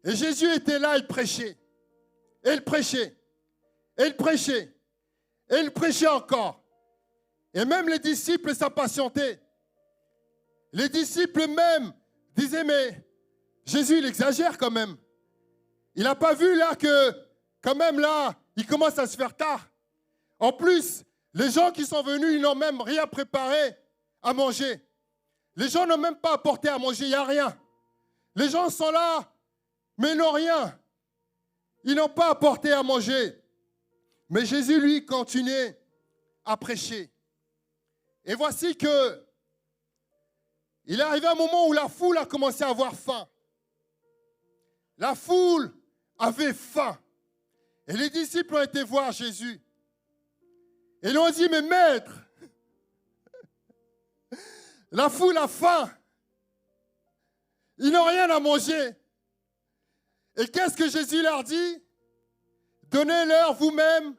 Et Jésus était là, il prêchait. Et il prêchait. Et il prêchait. Et il prêchait encore. Et même les disciples s'impatientaient. Les disciples même disaient, mais Jésus, il exagère quand même. Il n'a pas vu là que, quand même là, il commence à se faire tard. En plus, les gens qui sont venus, ils n'ont même rien préparé à manger. Les gens n'ont même pas apporté à manger, il n'y a rien. Les gens sont là, mais ils n'ont rien. Ils n'ont pas apporté à manger. Mais Jésus, lui, continuait à prêcher. Et voici que il est arrivé un moment où la foule a commencé à avoir faim. La foule avait faim. Et les disciples ont été voir Jésus. Et ils ont dit, mais maître, la foule a faim. Ils n'ont rien à manger. Et qu'est-ce que Jésus leur dit? Donnez-leur vous-même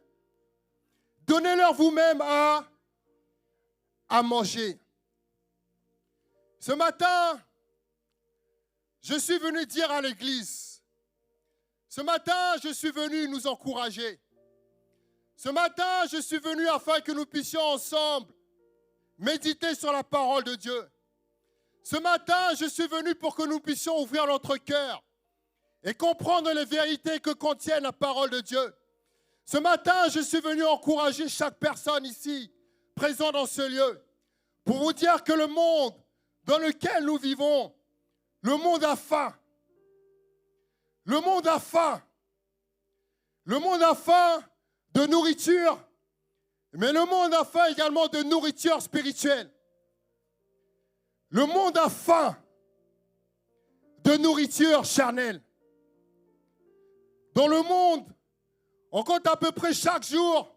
à manger. Ce matin, je suis venu dire à l'église, ce matin, je suis venu nous encourager. Ce matin, je suis venu afin que nous puissions ensemble méditer sur la parole de Dieu. Ce matin, je suis venu pour que nous puissions ouvrir notre cœur et comprendre les vérités que contient la parole de Dieu. Ce matin, je suis venu encourager chaque personne ici, présente dans ce lieu, pour vous dire que le monde dans lequel nous vivons, le monde a faim. Le monde a faim. Le monde a faim de nourriture, mais le monde a faim également de nourriture spirituelle. Le monde a faim de nourriture charnelle. Dans le monde, on compte à peu près chaque jour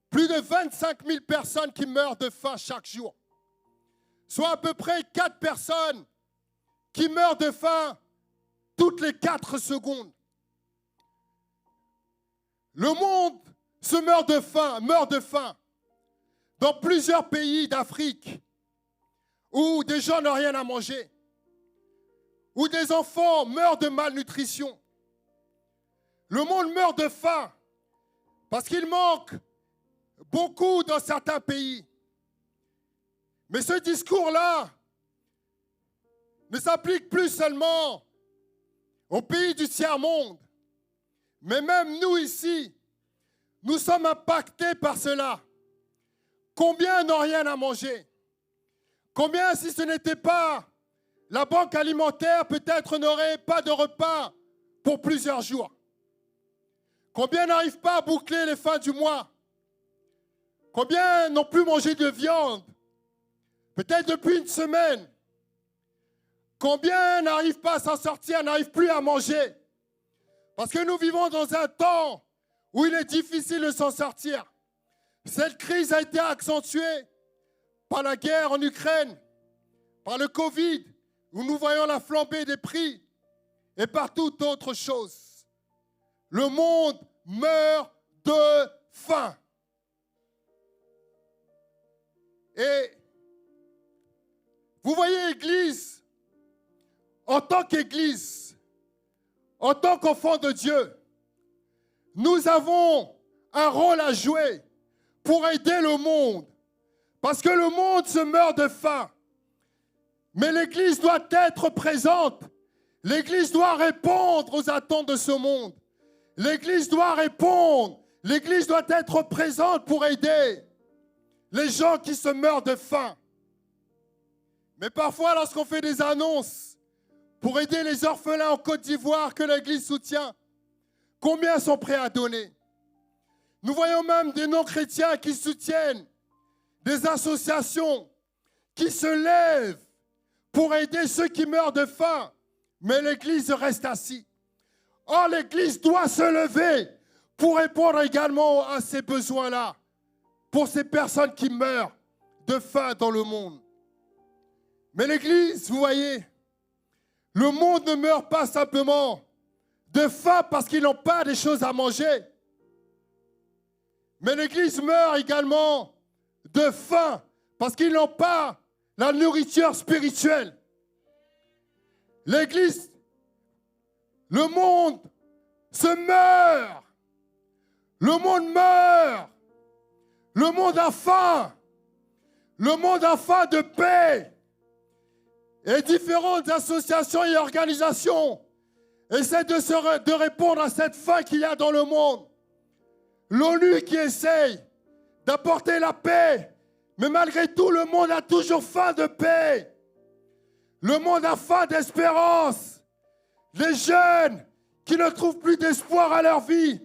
plus de 25 000 personnes qui meurent de faim chaque jour. Soit à peu près 4 personnes qui meurent de faim toutes les 4 secondes. Le monde se meurt de faim dans plusieurs pays d'Afrique où des gens n'ont rien à manger, où des enfants meurent de malnutrition. Le monde meurt de faim parce qu'il manque beaucoup dans certains pays. Mais ce discours-là ne s'applique plus seulement aux pays du tiers-monde, mais même nous ici, nous sommes impactés par cela. Combien n'ont rien à manger? Combien, si ce n'était pas la banque alimentaire, peut-être n'aurait pas de repas pour plusieurs jours? Combien n'arrivent pas à boucler les fins du mois? Combien n'ont plus mangé de viande? Peut-être depuis une semaine. Combien n'arrivent pas à s'en sortir, n'arrivent plus à manger? Parce que nous vivons dans un temps où il est difficile de s'en sortir. Cette crise a été accentuée par la guerre en Ukraine, par le Covid, où nous voyons la flambée des prix, et par toute autre chose. Le monde meurt de faim. Et vous voyez, Église, en tant qu'Église, en tant qu'enfant de Dieu, nous avons un rôle à jouer pour aider le monde. Parce que le monde se meurt de faim. Mais l'Église doit être présente. L'Église doit répondre aux attentes de ce monde. L'Église doit répondre. L'Église doit être présente pour aider les gens qui se meurent de faim. Mais parfois, lorsqu'on fait des annonces pour aider les orphelins en Côte d'Ivoire que l'Église soutient, combien sont prêts à donner? Nous voyons même des non-chrétiens qui soutiennent des associations qui se lèvent pour aider ceux qui meurent de faim, mais l'Église reste assise. Or, l'Église doit se lever pour répondre également à ces besoins-là, pour ces personnes qui meurent de faim dans le monde. Mais l'Église, vous voyez, le monde ne meurt pas simplement de faim parce qu'ils n'ont pas des choses à manger. Mais l'Église meurt également de faim parce qu'ils n'ont pas la nourriture spirituelle. L'Église, le monde se meurt. Le monde meurt. Le monde a faim. Le monde a faim de paix. Et différentes associations et organisations essaient de répondre à cette faim qu'il y a dans le monde. L'ONU qui essaye d'apporter la paix, mais malgré tout, le monde a toujours faim de paix. Le monde a faim d'espérance. Les jeunes qui ne trouvent plus d'espoir à leur vie,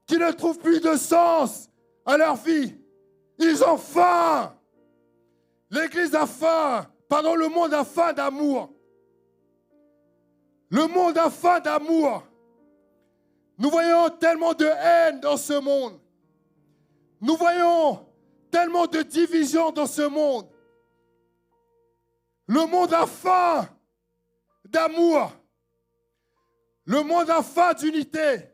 qui ne trouvent plus de sens à leur vie, ils ont faim. L'Église a faim. Pardon, le monde a faim d'amour. Le monde a faim d'amour. Nous voyons tellement de haine dans ce monde. Nous voyons tellement de division dans ce monde. Le monde a faim d'amour. Le monde a faim d'unité.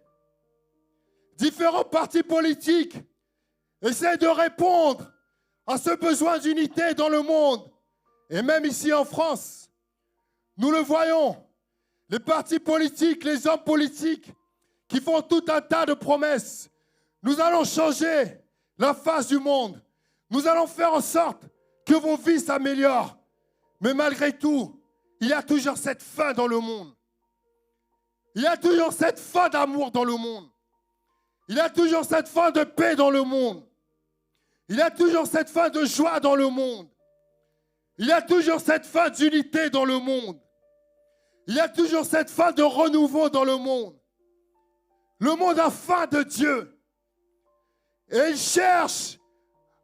Différents partis politiques essaient de répondre à ce besoin d'unité dans le monde. Et même ici en France, nous le voyons, les partis politiques, les hommes politiques qui font tout un tas de promesses. Nous allons changer la face du monde. Nous allons faire en sorte que vos vies s'améliorent. Mais malgré tout, il y a toujours cette faim dans le monde. Il y a toujours cette faim d'amour dans le monde. Il y a toujours cette faim de paix dans le monde. Il y a toujours cette faim de joie dans le monde. Il y a toujours cette faim d'unité dans le monde. Il y a toujours cette faim de renouveau dans le monde. Le monde a faim de Dieu. Et il cherche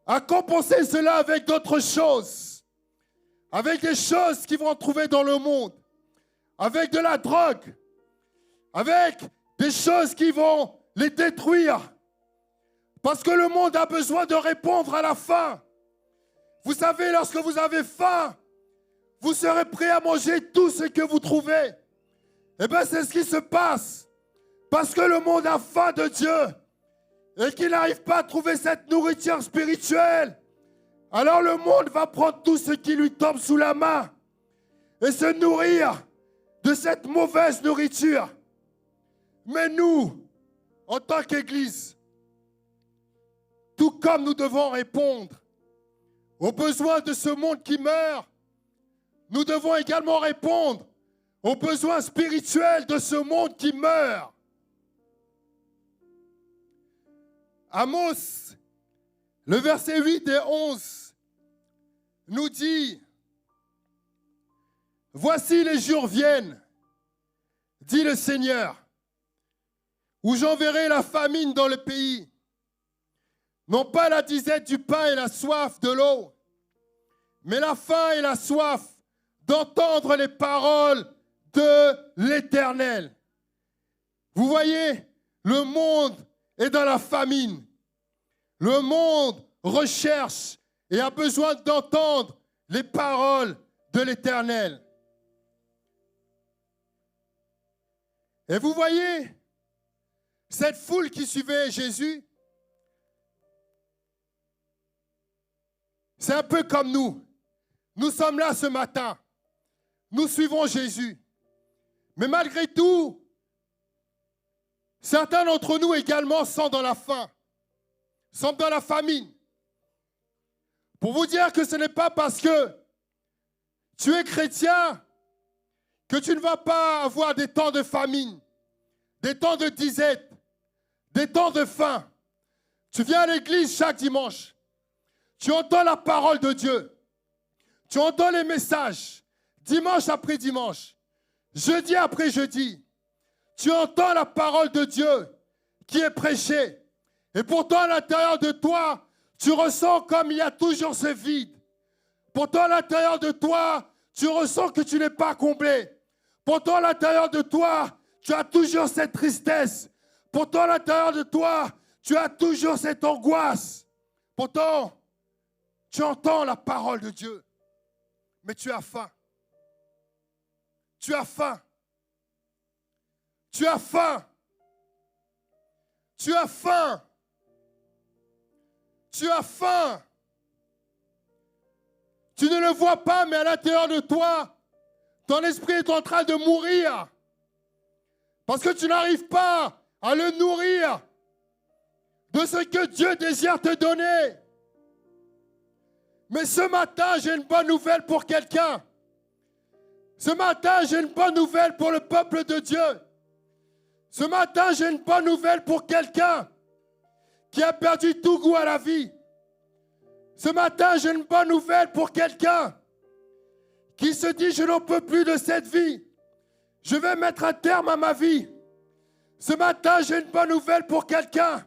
à compenser cela avec d'autres choses. Avec des choses qu'ils vont trouver dans le monde. Avec de la drogue. Avec des choses qui vont les détruire. Parce que le monde a besoin de répondre à la faim. Vous savez, lorsque vous avez faim, vous serez prêt à manger tout ce que vous trouvez. Eh bien, c'est ce qui se passe. Parce que le monde a faim de Dieu et qu'il n'arrive pas à trouver cette nourriture spirituelle. Alors le monde va prendre tout ce qui lui tombe sous la main et se nourrir de cette mauvaise nourriture. Mais nous, en tant qu'Église, tout comme nous devons répondre aux besoins de ce monde qui meurt, nous devons également répondre aux besoins spirituels de ce monde qui meurt. Amos, le verset 8 et 11, nous dit « Voici les jours viennent, dit le Seigneur, où j'enverrai la famine dans le pays. Non pas la disette du pain et la soif de l'eau, mais la faim et la soif d'entendre les paroles de l'Éternel. » Vous voyez, le monde est dans la famine. Le monde recherche et a besoin d'entendre les paroles de l'Éternel. Et vous voyez, cette foule qui suivait Jésus, c'est un peu comme nous. Nous sommes là ce matin. Nous suivons Jésus. Mais malgré tout, certains d'entre nous également sont dans la faim, sont dans la famine. Pour vous dire que ce n'est pas parce que tu es chrétien que tu ne vas pas avoir des temps de famine, des temps de disette, des temps de faim. Tu viens à l'église chaque dimanche. Tu entends la parole de Dieu. Tu entends les messages, dimanche après dimanche, jeudi après jeudi. Tu entends la parole de Dieu qui est prêchée. Et pourtant, à l'intérieur de toi, tu ressens comme il y a toujours ce vide. Pourtant, à l'intérieur de toi, tu ressens que tu n'es pas comblé. Pourtant, à l'intérieur de toi, tu as toujours cette tristesse. Pourtant, à l'intérieur de toi, tu as toujours cette angoisse. Pourtant, tu entends la parole de Dieu. Mais tu as faim. Tu as faim. Tu as faim. Tu as faim. Tu as faim. Tu ne le vois pas, mais à l'intérieur de toi, ton esprit est en train de mourir. Parce que tu n'arrives pas à le nourrir de ce que Dieu désire te donner. Mais ce matin, j'ai une bonne nouvelle pour quelqu'un. Ce matin, j'ai une bonne nouvelle pour le peuple de Dieu. Ce matin, j'ai une bonne nouvelle pour quelqu'un qui a perdu tout goût à la vie. Ce matin, j'ai une bonne nouvelle pour quelqu'un qui se dit « Je n'en peux plus de cette vie. Je vais mettre un terme à ma vie. » Ce matin, j'ai une bonne nouvelle pour quelqu'un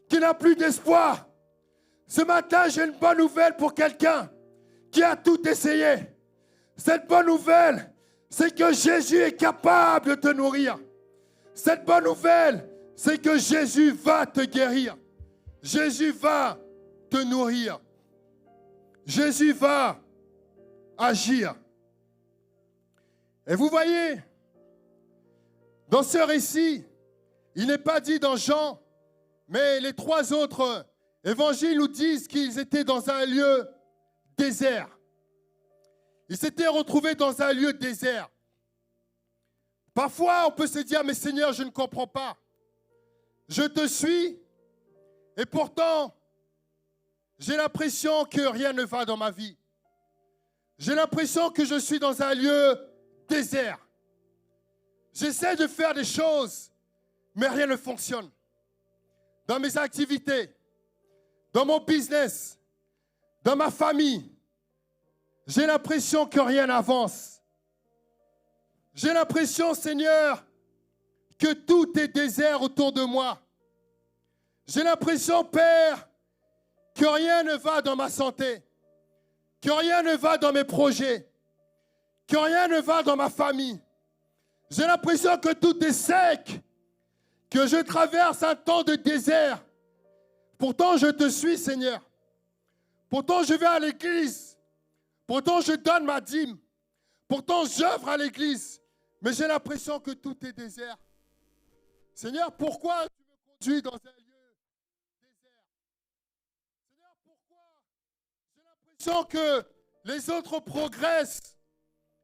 qui n'a plus d'espoir. Ce matin, j'ai une bonne nouvelle pour quelqu'un qui a tout essayé. Cette bonne nouvelle, c'est que Jésus est capable de te nourrir. Cette bonne nouvelle, c'est que Jésus va te guérir. Jésus va te nourrir. Jésus va agir. Et vous voyez, dans ce récit, il n'est pas dit dans Jean, mais les trois autres évangiles nous disent qu'ils étaient dans un lieu désert. Ils s'étaient retrouvés dans un lieu désert. Parfois, on peut se dire, mais Seigneur, je ne comprends pas. Je te suis et pourtant, j'ai l'impression que rien ne va dans ma vie. J'ai l'impression que je suis dans un lieu désert. J'essaie de faire des choses, mais rien ne fonctionne. Dans mes activités, dans mon business, dans ma famille, j'ai l'impression que rien n'avance. J'ai l'impression, Seigneur, que tout est désert autour de moi. J'ai l'impression, Père, que rien ne va dans ma santé, que rien ne va dans mes projets, que rien ne va dans ma famille. J'ai l'impression que tout est sec, que je traverse un temps de désert. Pourtant, je te suis, Seigneur. Pourtant, je vais à l'église. Pourtant, je donne ma dîme. Pourtant, j'œuvre à l'église. Mais j'ai l'impression que tout est désert. Seigneur, pourquoi tu me conduis dans un lieu désert? Seigneur, pourquoi j'ai l'impression que les autres progressent,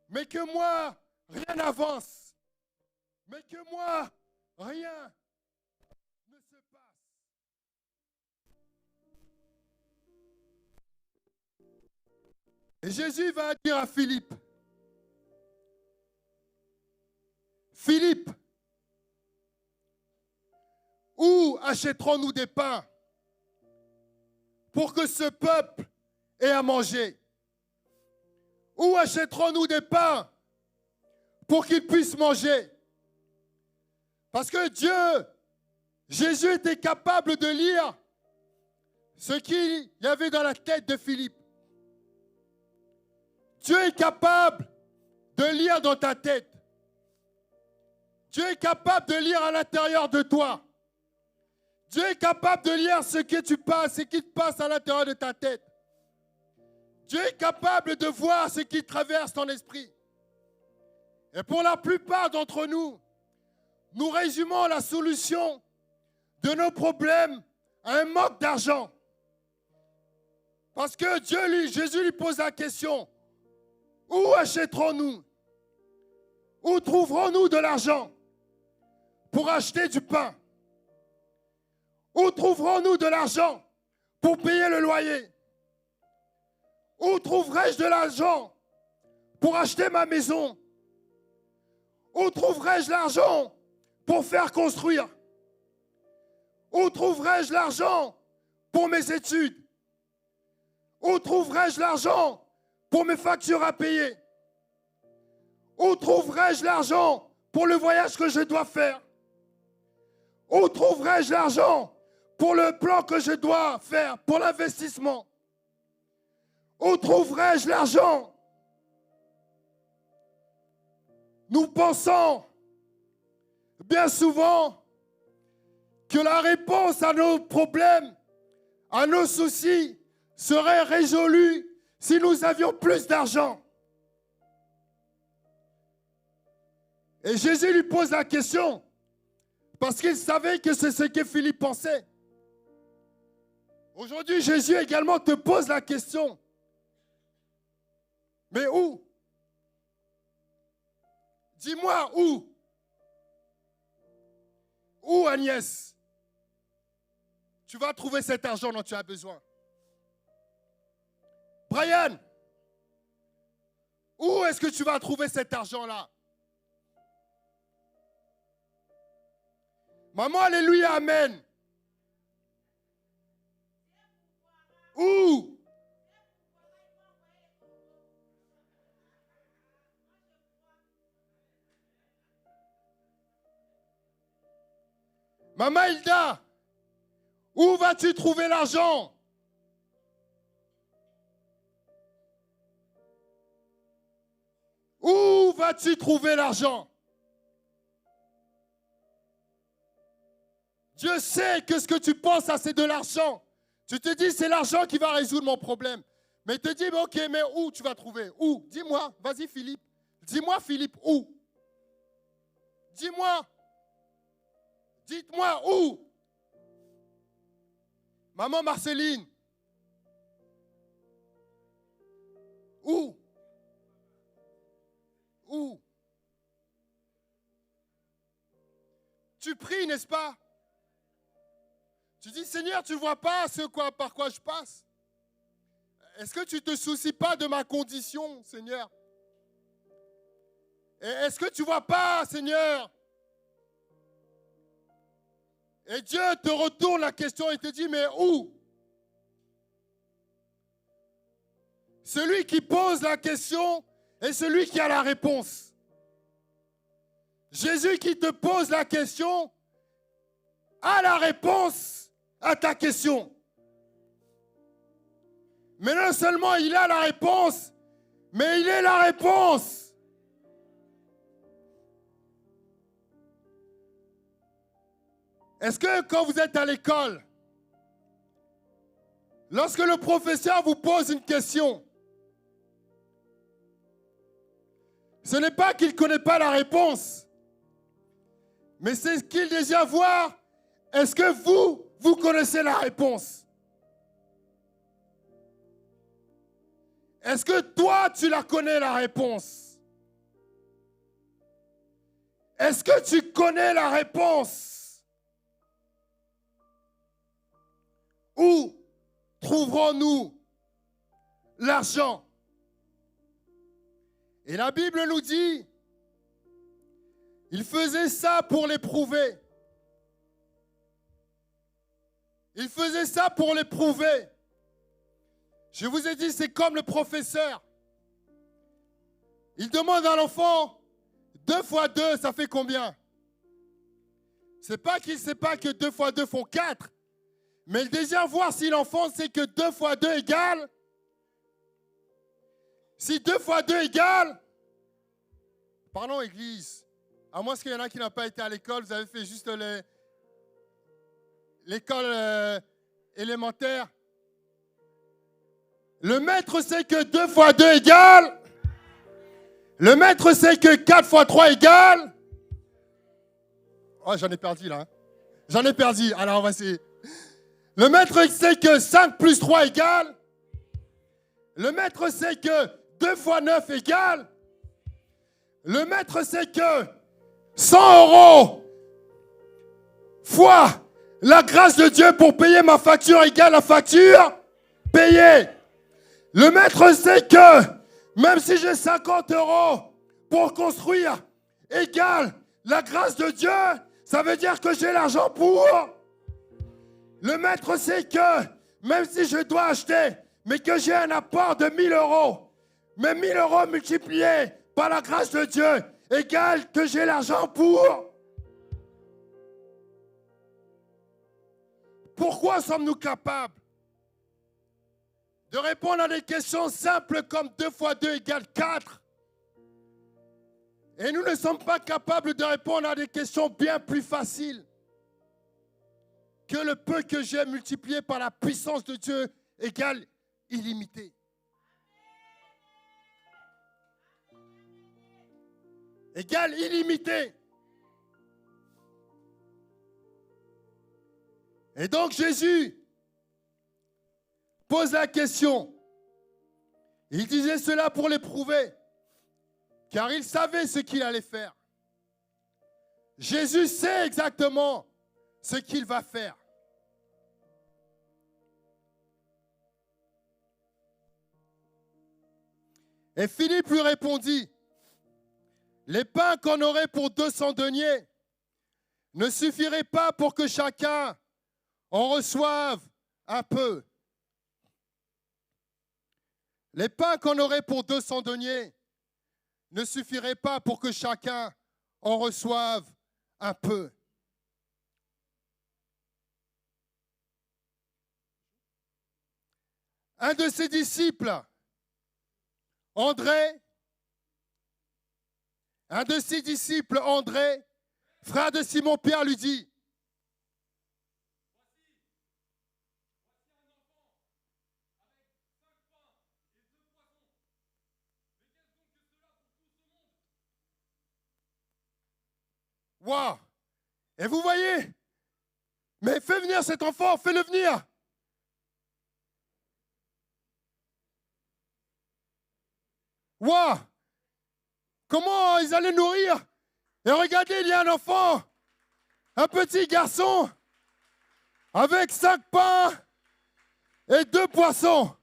mais que moi, rien n'avance. Mais que moi, rien ne se passe. Et Jésus va dire à Philippe, Philippe, où achèterons-nous des pains pour que ce peuple ait à manger? Où achèterons-nous des pains pour qu'ils puissent manger? Parce que Dieu, Jésus était capable de lire ce qu'il y avait dans la tête de Philippe. Dieu est capable de lire dans ta tête. Dieu est capable de lire à l'intérieur de toi. Dieu est capable de lire ce que tu passes, ce qui te passe à l'intérieur de ta tête. Dieu est capable de voir ce qui traverse ton esprit. Et pour la plupart d'entre nous, nous résumons la solution de nos problèmes à un manque d'argent. Parce que Jésus lui pose la question, où achèterons-nous? Où trouverons-nous de l'argent pour acheter du pain? Où trouverons-nous de l'argent pour payer le loyer? Où trouverai-je de l'argent pour acheter ma maison? Où trouverai-je l'argent pour faire construire? Où trouverai-je l'argent pour mes études? Où trouverai-je l'argent pour mes factures à payer? Où trouverai-je l'argent pour le voyage que je dois faire? Où trouverai-je l'argent pour le plan que je dois faire, pour l'investissement? Où trouverai-je l'argent? Nous pensons bien souvent que la réponse à nos problèmes, à nos soucis, serait résolue si nous avions plus d'argent. Et Jésus lui pose la question, parce qu'il savait que c'est ce que Philippe pensait. Aujourd'hui, Jésus également te pose la question. Mais où? Dis-moi où? Où, Agnès, tu vas trouver cet argent dont tu as besoin? Brian, où est-ce que tu vas trouver cet argent-là? Maman, alléluia, amen. Où? Maman Hilda, où vas-tu trouver l'argent? Où vas-tu trouver l'argent? Dieu sait que ce que tu penses, c'est de l'argent. Tu te dis, c'est l'argent qui va résoudre mon problème. Mais il te dit, ok, mais où tu vas trouver? Où? Dis-moi, vas-y Philippe. Dis-moi Philippe, où? Dis-moi. Dites-moi où? Maman Marceline. Où? Où? Tu pries, n'est-ce pas? Tu dis, Seigneur, tu ne vois pas par quoi je passe? est-ce que tu ne te soucies pas de ma condition, Seigneur? Et est-ce que tu ne vois pas, Seigneur? Et Dieu te retourne la question et te dit, mais où? Celui qui pose la question est celui qui a la réponse. Jésus qui te pose la question a la réponse à ta question. Mais non seulement il a la réponse, mais il est la réponse. Est-ce que quand vous êtes à l'école, lorsque le professeur vous pose une question, ce n'est pas qu'il ne connaît pas la réponse, mais c'est ce qu'il désire voir. Est-ce que vous connaissez la réponse? Est-ce que toi, tu la connais, la réponse? Est-ce que tu connais la réponse? Où trouverons-nous l'argent? Et la Bible nous dit, il faisait ça pour l'éprouver. Il faisait ça pour l'éprouver. Je vous ai dit, c'est comme le professeur. Il demande à l'enfant, 2 fois 2, ça fait combien? C'est pas qu'il ne sait pas que 2 fois 2 font 4, mais il désire voir si l'enfant sait que 2 fois 2 égale. Si 2 fois 2 égale, pardon Église, à moins qu'il y en a qui n'ont pas été à l'école, vous avez fait juste l'école élémentaire. Le maître sait que 2 fois 2 égale. Le maître sait que 4 fois 3 égale. Oh, j'en ai perdu là. J'en ai perdu. Alors, on va essayer. Le maître sait que 5 plus 3 égale. Le maître sait que 2 fois 9 égale. Le maître sait que 100 € fois la grâce de Dieu pour payer ma facture égale la facture payée. Le maître sait que même si j'ai 50 € pour construire égale la grâce de Dieu, ça veut dire que j'ai l'argent pour. Le maître sait que même si je dois acheter, mais que j'ai un apport de 1000 €, mais 1000 € multipliés par la grâce de Dieu égale que j'ai l'argent pour. Pourquoi sommes-nous capables de répondre à des questions simples comme 2 fois 2 égale 4. Et nous ne sommes pas capables de répondre à des questions bien plus faciles que le peu que j'ai multiplié par la puissance de Dieu égale illimité. Égale illimité. Et donc Jésus pose la question. Il disait cela pour l'éprouver, car il savait ce qu'il allait faire. Jésus sait exactement ce qu'il va faire. Et Philippe lui répondit, les pains qu'on aurait pour 200 deniers ne suffiraient pas pour que chacun en reçoive un peu. Les pains qu'on aurait pour 200 deniers ne suffiraient pas pour que chacun en reçoive un peu. Un de ses disciples, André, frère de Simon-Pierre, lui dit, wow. Et vous voyez, mais fais venir cet enfant, fais-le venir. Wow. Comment ils allaient nourrir? Et regardez, il y a un enfant, un petit garçon, avec 5 pains et 2 poissons.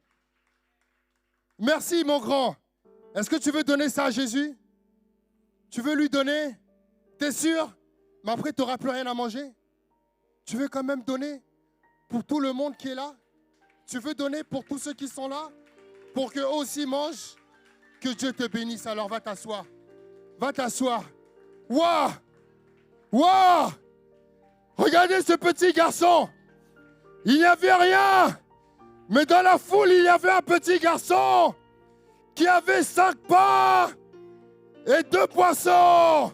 Merci, mon grand. Est-ce que tu veux donner ça à Jésus? Tu veux lui donner? T'es sûr? Mais après, tu n'auras plus rien à manger. Tu veux quand même donner pour tout le monde qui est là? Tu veux donner pour tous ceux qui sont là? Pour qu'eux aussi mangent? Que Dieu te bénisse. Alors, va t'asseoir. Va t'asseoir. Waouh! Waouh! Regardez ce petit garçon. Il n'y avait rien. Mais dans la foule, il y avait un petit garçon qui avait 5 pains et 2 poissons.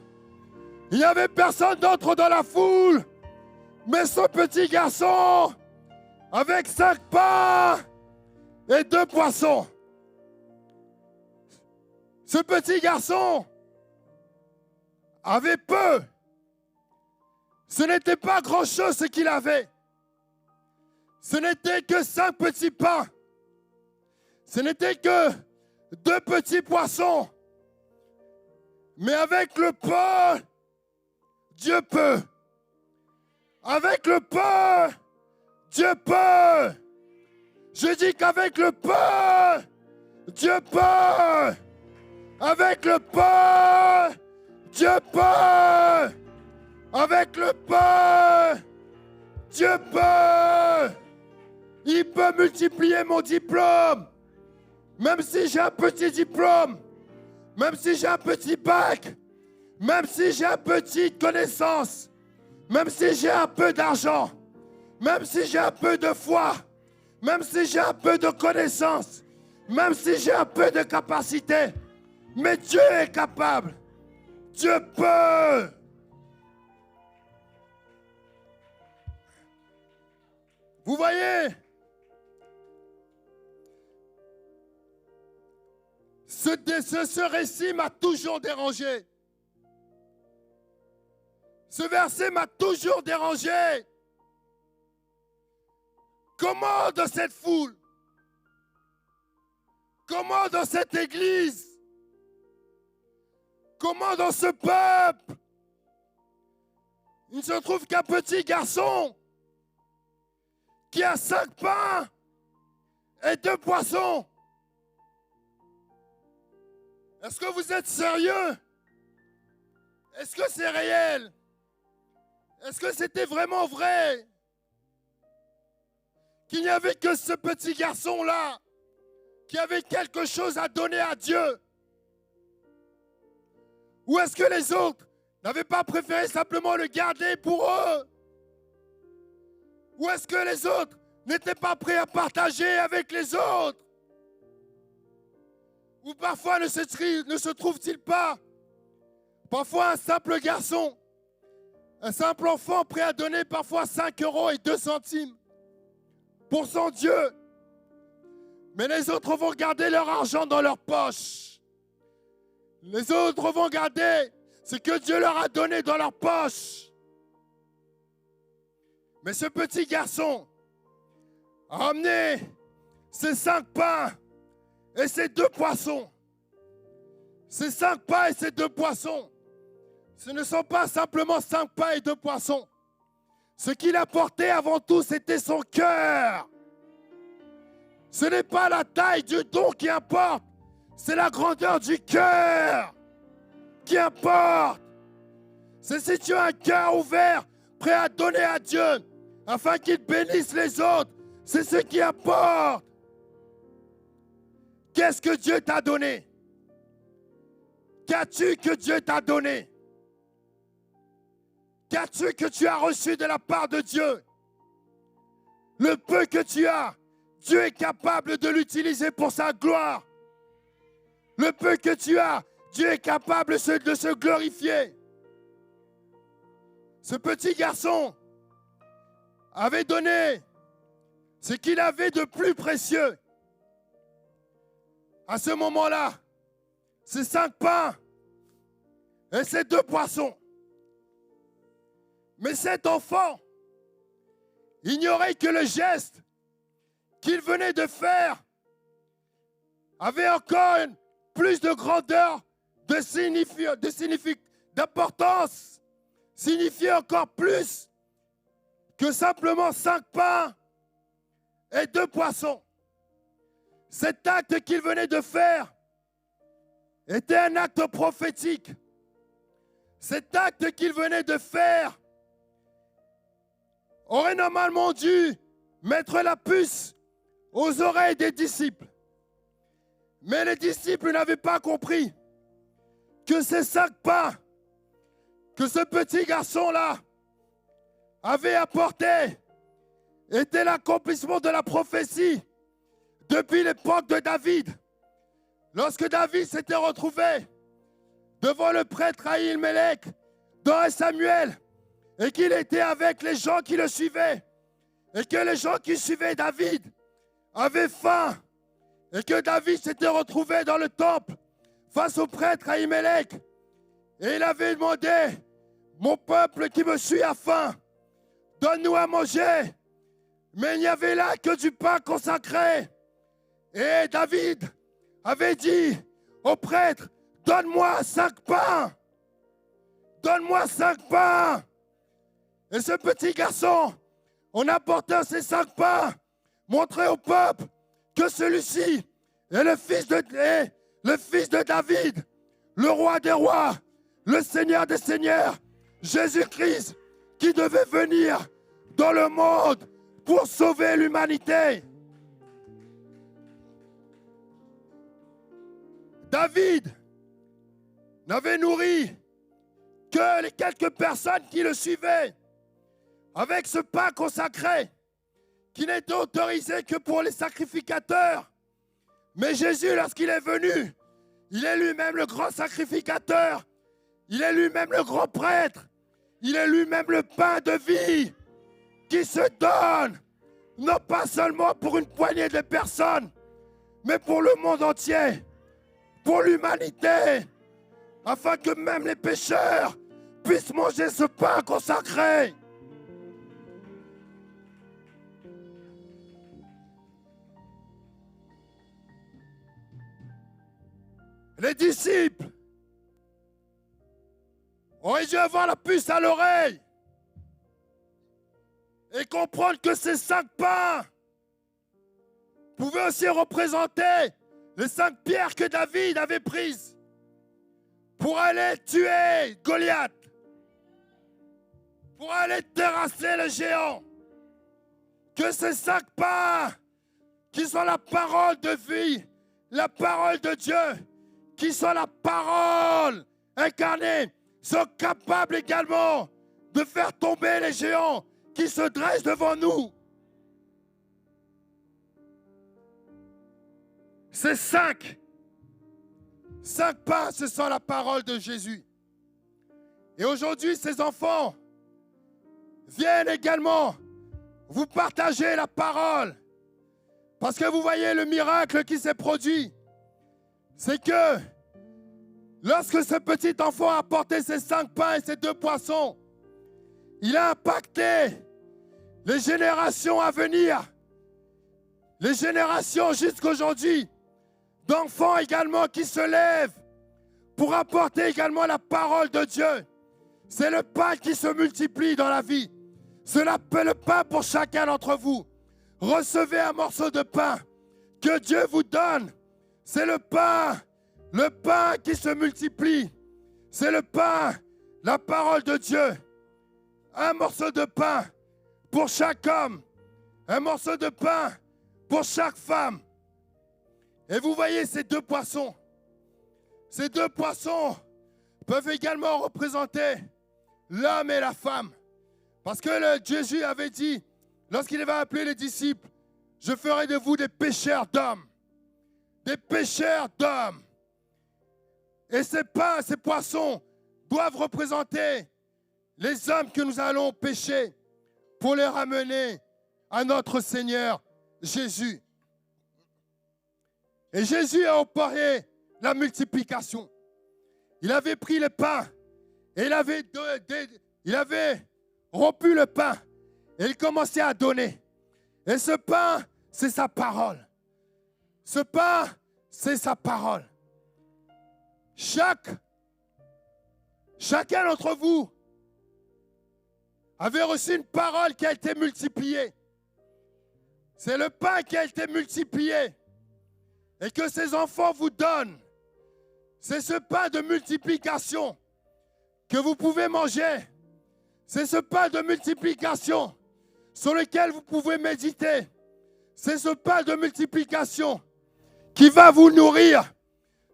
Il n'y avait personne d'autre dans la foule. Mais ce petit garçon, avec 5 pains et 2 poissons. Ce petit garçon avait peu. Ce n'était pas grand-chose ce qu'il avait. Ce n'était que 5 petits pains. Ce n'était que 2 petits poissons. Mais avec le pain, Dieu peut. Avec le pain, Dieu peut. Je dis qu'avec le pain, Dieu peut. Avec le pain, Dieu peut. Avec le pain, Dieu peut. Il peut multiplier mon diplôme. Même si j'ai un petit diplôme, même si j'ai un petit bac, même si j'ai une petite connaissance, même si j'ai un peu d'argent, même si j'ai un peu de foi, même si j'ai un peu de connaissance, même si j'ai un peu de capacité, mais Dieu est capable. Dieu peut. Vous voyez, ce récit m'a toujours dérangé. Ce verset m'a toujours dérangé. Comment dans cette foule, comment dans cette église, comment dans ce peuple, il ne se trouve qu'un petit garçon qui a 5 pains et 2 poissons. Est-ce que vous êtes sérieux? Est-ce que c'est réel? Est-ce que c'était vraiment vrai? Qu'il n'y avait que ce petit garçon-là qui avait quelque chose à donner à Dieu? Ou est-ce que les autres n'avaient pas préféré simplement le garder pour eux? Ou est-ce que les autres n'étaient pas prêts à partager avec les autres? Ou parfois ne se trouve-t-il pas parfois un simple garçon, un simple enfant prêt à donner parfois 5 € et 2 centimes pour son Dieu. Mais les autres vont garder leur argent dans leur poche. Les autres vont garder ce que Dieu leur a donné dans leur poche. Mais ce petit garçon a amené ses 5 pains et ses 2 poissons. Ces 5 pains et ces 2 poissons, ce ne sont pas simplement 5 pains et 2 poissons. Ce qu'il a porté avant tout, c'était son cœur. Ce n'est pas la taille du don qui importe, c'est la grandeur du cœur qui importe. C'est si tu as un cœur ouvert, prêt à donner à Dieu, afin qu'il bénisse les autres, c'est ce qui importe. Qu'est-ce que Dieu t'a donné? Qu'as-tu que Dieu t'a donné? Qu'as-tu que tu as reçu de la part de Dieu? Le peu que tu as, Dieu est capable de l'utiliser pour sa gloire. Le peu que tu as, Dieu est capable de se glorifier. Ce petit garçon avait donné ce qu'il avait de plus précieux. À ce moment-là, ces 5 pains et ces 2 poissons. Mais cet enfant ignorait que le geste qu'il venait de faire avait encore plus de grandeur, d'importance, signifiait encore plus que simplement 5 pains et 2 poissons. Cet acte qu'il venait de faire était un acte prophétique. Cet acte qu'il venait de faire aurait normalement dû mettre la puce aux oreilles des disciples. Mais les disciples n'avaient pas compris que ces 5 pas que ce petit garçon-là avait apporté étaient l'accomplissement de la prophétie depuis l'époque de David. Lorsque David s'était retrouvé devant le prêtre Ahimelech dans 1 Samuel et qu'il était avec les gens qui le suivaient et que les gens qui suivaient David avaient faim et que David s'était retrouvé dans le temple face au prêtre Ahimelech et il avait demandé « Mon peuple qui me suit a faim, donne-nous à manger ». Mais il n'y avait là que du pain consacré. Et David avait dit au prêtre, donne-moi 5 pains. Donne-moi 5 pains. Et ce petit garçon, en apportant ces 5 pains, montrait au peuple que celui-ci est le fils de David, le roi des rois, le Seigneur des seigneurs, Jésus-Christ, qui devait venir dans le monde pour sauver l'humanité. David n'avait nourri que les quelques personnes qui le suivaient avec ce pain consacré qui n'était autorisé que pour les sacrificateurs. Mais Jésus, lorsqu'il est venu, il est lui-même le grand sacrificateur, il est lui-même le grand prêtre, il est lui-même le pain de vie qui se donne, non pas seulement pour une poignée de personnes, mais pour le monde entier, pour l'humanité, afin que même les pécheurs puissent manger ce pain consacré. Les disciples auraient dû avoir la puce à l'oreille et comprendre que ces 5 pains pouvaient aussi représenter les 5 pierres que David avait prises pour aller tuer Goliath, pour aller terrasser le géant. Que ces 5 pains, qui sont la parole de vie, la parole de Dieu, qui sont la parole incarnée, sont capables également de faire tomber les géants qui se dressent devant nous. Ces 5 pains, ce sont la parole de Jésus. Et aujourd'hui, ces enfants viennent également vous partager la parole. Parce que vous voyez le miracle qui s'est produit. C'est que lorsque ce petit enfant a apporté ces 5 pains et ces 2 poissons, il a impacté les générations à venir, les générations jusqu'aujourd'hui, d'enfants également qui se lèvent pour apporter également la parole de Dieu. C'est le pain qui se multiplie dans la vie. Cela peut le pain pour chacun d'entre vous. Recevez un morceau de pain que Dieu vous donne. C'est le pain qui se multiplie. C'est le pain, la parole de Dieu. Un morceau de pain pour chaque homme. Un morceau de pain pour chaque femme. Et vous voyez ces 2 poissons. Ces 2 poissons peuvent également représenter l'homme et la femme. Parce que Jésus avait dit, lorsqu'il avait appelé les disciples, je ferai de vous des pêcheurs d'hommes. Des pêcheurs d'hommes. Et ces pains, ces poissons doivent représenter les hommes que nous allons pêcher pour les ramener à notre Seigneur Jésus. Et Jésus a opéré la multiplication. Il avait pris le pain et il avait rompu le pain et il commençait à donner. Et ce pain, c'est sa parole. Ce pain, c'est sa parole. Chacun d'entre vous avait reçu une parole qui a été multipliée. C'est le pain qui a été multiplié. et que ces enfants vous donnent, c'est ce pain de multiplication que vous pouvez manger. C'est ce pain de multiplication sur lequel vous pouvez méditer. C'est ce pain de multiplication qui va vous nourrir.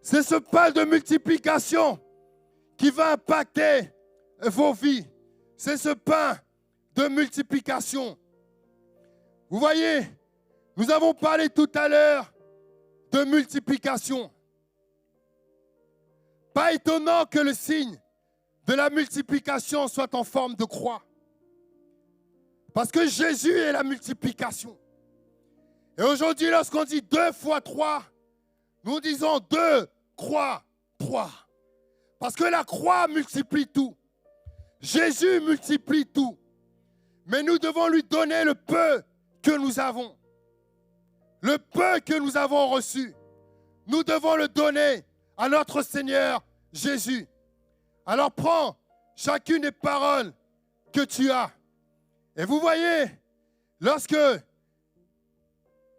C'est ce pain de multiplication qui va impacter vos vies. C'est ce pain de multiplication. Vous voyez, nous avons parlé tout à l'heure de multiplication. Pas étonnant que le signe de la multiplication soit en forme de croix. Parce que Jésus est la multiplication. Et aujourd'hui, lorsqu'on dit 2 fois 3, nous disons 2 croix 3. Parce que la croix multiplie tout. Jésus multiplie tout. Mais nous devons lui donner le peu que nous avons. Le peu que nous avons reçu. Nous devons le donner à notre Seigneur Jésus. Alors prends chacune des paroles que tu as. Et vous voyez, lorsque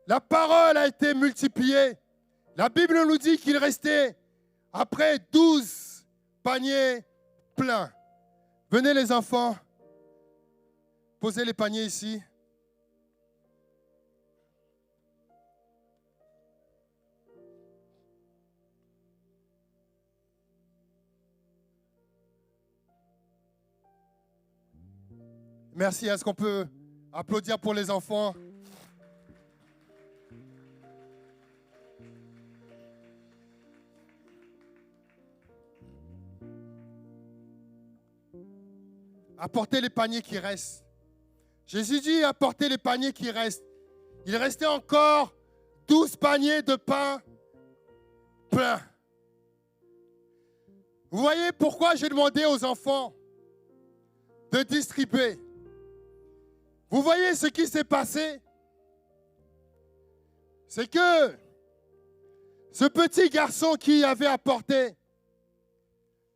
la parole a été multipliée, la Bible nous dit qu'il restait après 12 paniers pleins. Venez les enfants, posez les paniers ici. Merci. Est-ce qu'on peut applaudir pour les enfants? Apportez les paniers qui restent. Jésus dit apportez les paniers qui restent. Il restait encore 12 paniers de pain pleins. Vous voyez pourquoi j'ai demandé aux enfants de distribuer. Vous voyez ce qui s'est passé? C'est que ce petit garçon qui avait apporté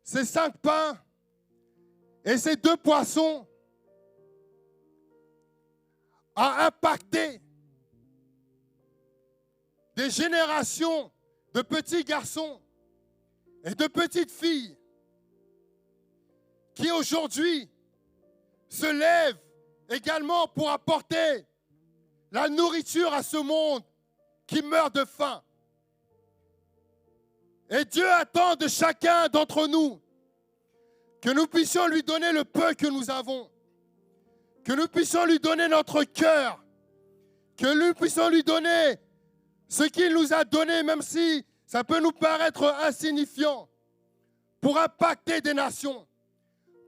ces 5 pains et ces 2 poissons a impacté des générations de petits garçons et de petites filles qui aujourd'hui se lèvent également pour apporter la nourriture à ce monde qui meurt de faim. Et Dieu attend de chacun d'entre nous que nous puissions lui donner le peu que nous avons, que nous puissions lui donner notre cœur, que nous puissions lui donner ce qu'il nous a donné, même si ça peut nous paraître insignifiant, pour impacter des nations,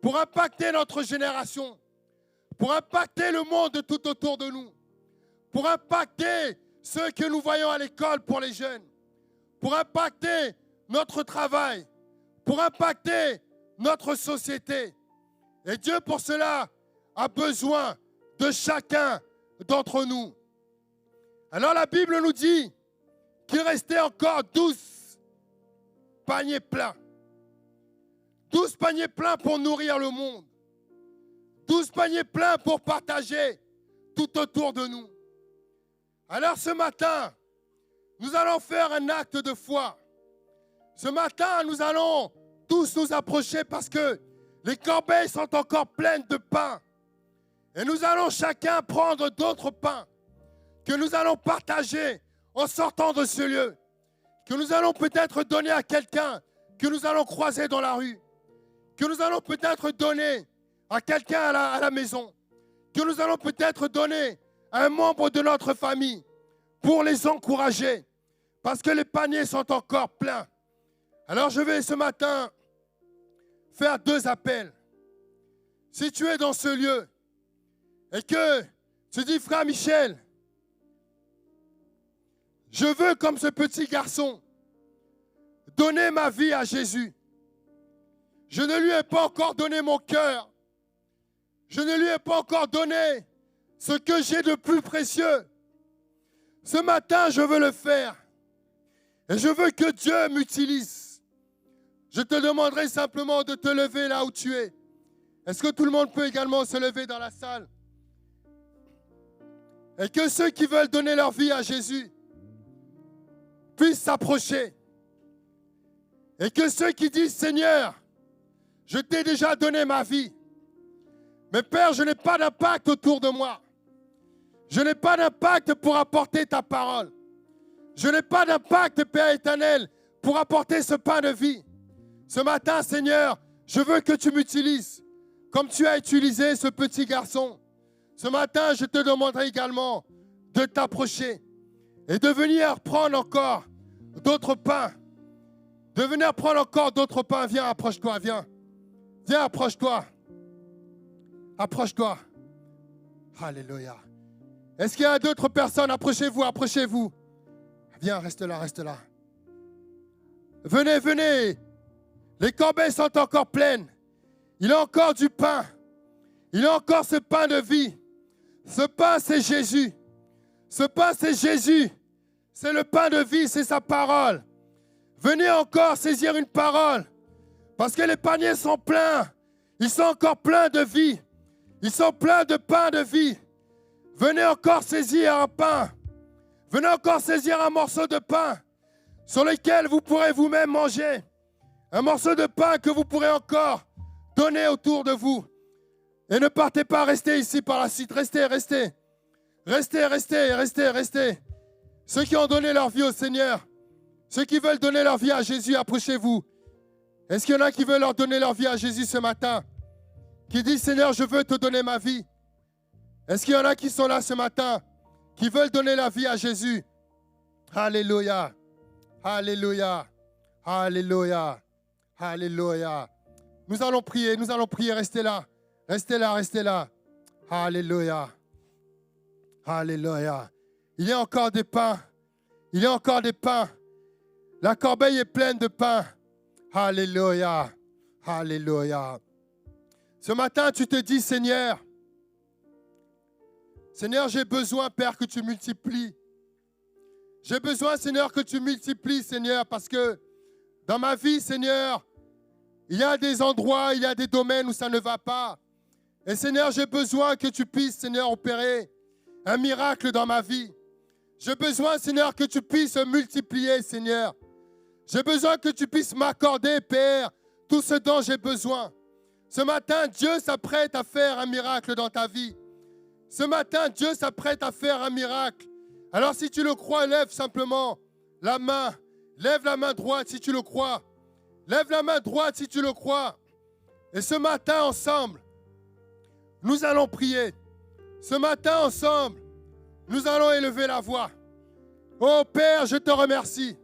pour impacter notre génération, pour impacter le monde tout autour de nous, pour impacter ceux que nous voyons à l'école pour les jeunes, pour impacter notre travail, pour impacter notre société. Et Dieu, pour cela, a besoin de chacun d'entre nous. Alors la Bible nous dit qu'il restait encore 12 paniers pleins. 12 paniers pleins pour nourrir le monde. 12 paniers pleins pour partager tout autour de nous. Alors ce matin, nous allons faire un acte de foi. Ce matin, nous allons tous nous approcher parce que les corbeilles sont encore pleines de pain. Et nous allons chacun prendre d'autres pains que nous allons partager en sortant de ce lieu. Que nous allons peut-être donner à quelqu'un que nous allons croiser dans la rue. Que nous allons peut-être donner à quelqu'un à la maison, que nous allons peut-être donner à un membre de notre famille pour les encourager, parce que les paniers sont encore pleins. Alors je vais ce matin faire 2 appels. Si tu es dans ce lieu et que tu dis, frère Michel, je veux comme ce petit garçon donner ma vie à Jésus. Je ne lui ai pas encore donné mon cœur. Je ne lui ai pas encore donné ce que j'ai de plus précieux. Ce matin, je veux le faire. Et je veux que Dieu m'utilise. Je te demanderai simplement de te lever là où tu es. Est-ce que tout le monde peut également se lever dans la salle? Et que ceux qui veulent donner leur vie à Jésus puissent s'approcher. Et que ceux qui disent, Seigneur, je t'ai déjà donné ma vie. Mais Père, je n'ai pas d'impact autour de moi. Je n'ai pas d'impact pour apporter ta parole. Je n'ai pas d'impact, Père éternel, pour apporter ce pain de vie. Ce matin, Seigneur, je veux que tu m'utilises comme tu as utilisé ce petit garçon. Ce matin, je te demanderai également de t'approcher et de venir prendre encore d'autres pains. De venir prendre encore d'autres pains. Viens, approche-toi, viens. Viens, approche-toi. Approche-toi. Alléluia. Est-ce qu'il y a d'autres personnes? Approchez-vous, approchez-vous. Viens, reste là, reste là. Venez, venez. Les corbeilles sont encore pleines. Il y a encore du pain. Il y a encore ce pain de vie. Ce pain, c'est Jésus. Ce pain, c'est Jésus. C'est le pain de vie, c'est sa parole. Venez encore saisir une parole. Parce que les paniers sont pleins. Ils sont encore pleins de vie. Ils sont pleins de pain de vie. Venez encore saisir un pain. Venez encore saisir un morceau de pain sur lequel vous pourrez vous-même manger. Un morceau de pain que vous pourrez encore donner autour de vous. Et ne partez pas, restez ici par la suite. Restez, restez. Restez, restez, restez, restez. Ceux qui ont donné leur vie au Seigneur, ceux qui veulent donner leur vie à Jésus, approchez-vous. Est-ce qu'il y en a qui veulent leur donner leur vie à Jésus ce matin? Qui disent, Seigneur, je veux te donner ma vie. Est-ce qu'il y en a qui sont là ce matin, qui veulent donner la vie à Jésus? Alléluia. Alléluia. Alléluia. Alléluia. Nous allons prier, restez là. Restez là, restez là. Alléluia. Alléluia. Il y a encore des pains. Il y a encore des pains. La corbeille est pleine de pain. Alléluia. Alléluia. Ce matin, tu te dis, Seigneur, j'ai besoin, Père, que tu multiplies. J'ai besoin, Seigneur, que tu multiplies, Seigneur, parce que dans ma vie, Seigneur, il y a des endroits, il y a des domaines où ça ne va pas. Et Seigneur, j'ai besoin que tu puisses, Seigneur, opérer un miracle dans ma vie. J'ai besoin, Seigneur, que tu puisses multiplier, Seigneur. J'ai besoin que tu puisses m'accorder, Père, tout ce dont j'ai besoin. Ce matin, Dieu s'apprête à faire un miracle dans ta vie. Ce matin, Dieu s'apprête à faire un miracle. Alors si tu le crois, lève simplement la main. Lève la main droite si tu le crois. Lève la main droite si tu le crois. Et ce matin, ensemble, nous allons prier. Ce matin, ensemble, nous allons élever la voix. Oh Père, je te remercie.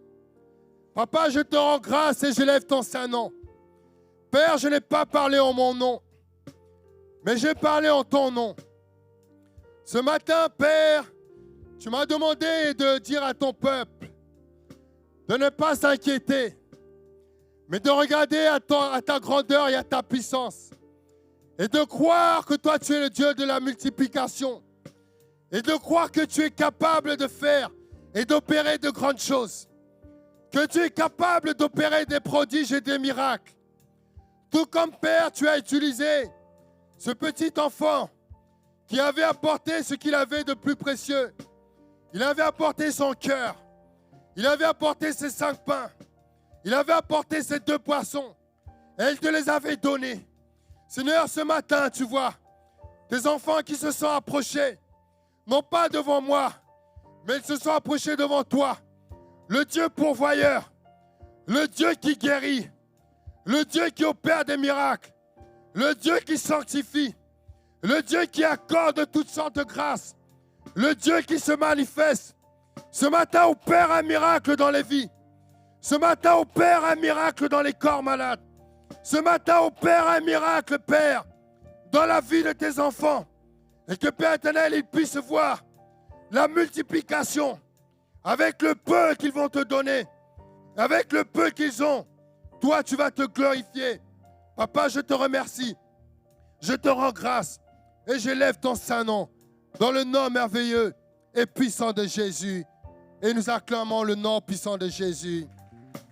Papa, je te rends grâce et je lève ton saint nom. Père, je n'ai pas parlé en mon nom, mais j'ai parlé en ton nom. Ce matin, Père, tu m'as demandé de dire à ton peuple de ne pas s'inquiéter, mais de regarder à ta grandeur et à ta puissance, et de croire que toi, tu es le Dieu de la multiplication, et de croire que tu es capable de faire et d'opérer de grandes choses, que tu es capable d'opérer des prodiges et des miracles. Tout comme, Père, tu as utilisé ce petit enfant qui avait apporté ce qu'il avait de plus précieux. Il avait apporté son cœur. Il avait apporté ses 5 pains. Il avait apporté ses 2 poissons. Et il te les avait donnés. Seigneur, ce matin, tu vois, tes enfants qui se sont approchés, non pas devant moi, mais ils se sont approchés devant toi. Le Dieu pourvoyeur, le Dieu qui guérit, le Dieu qui opère des miracles, le Dieu qui sanctifie, le Dieu qui accorde toutes sortes de grâces, le Dieu qui se manifeste. Ce matin, opère un miracle dans les vies. Ce matin, opère un miracle dans les corps malades. Ce matin, opère un miracle, Père, dans la vie de tes enfants. Et que, Père éternel, ils puissent voir la multiplication avec le peu qu'ils vont te donner, avec le peu qu'ils ont. Toi, tu vas te glorifier. Papa, je te remercie. Je te rends grâce. Et j'élève ton saint nom dans le nom merveilleux et puissant de Jésus. Et nous acclamons le nom puissant de Jésus.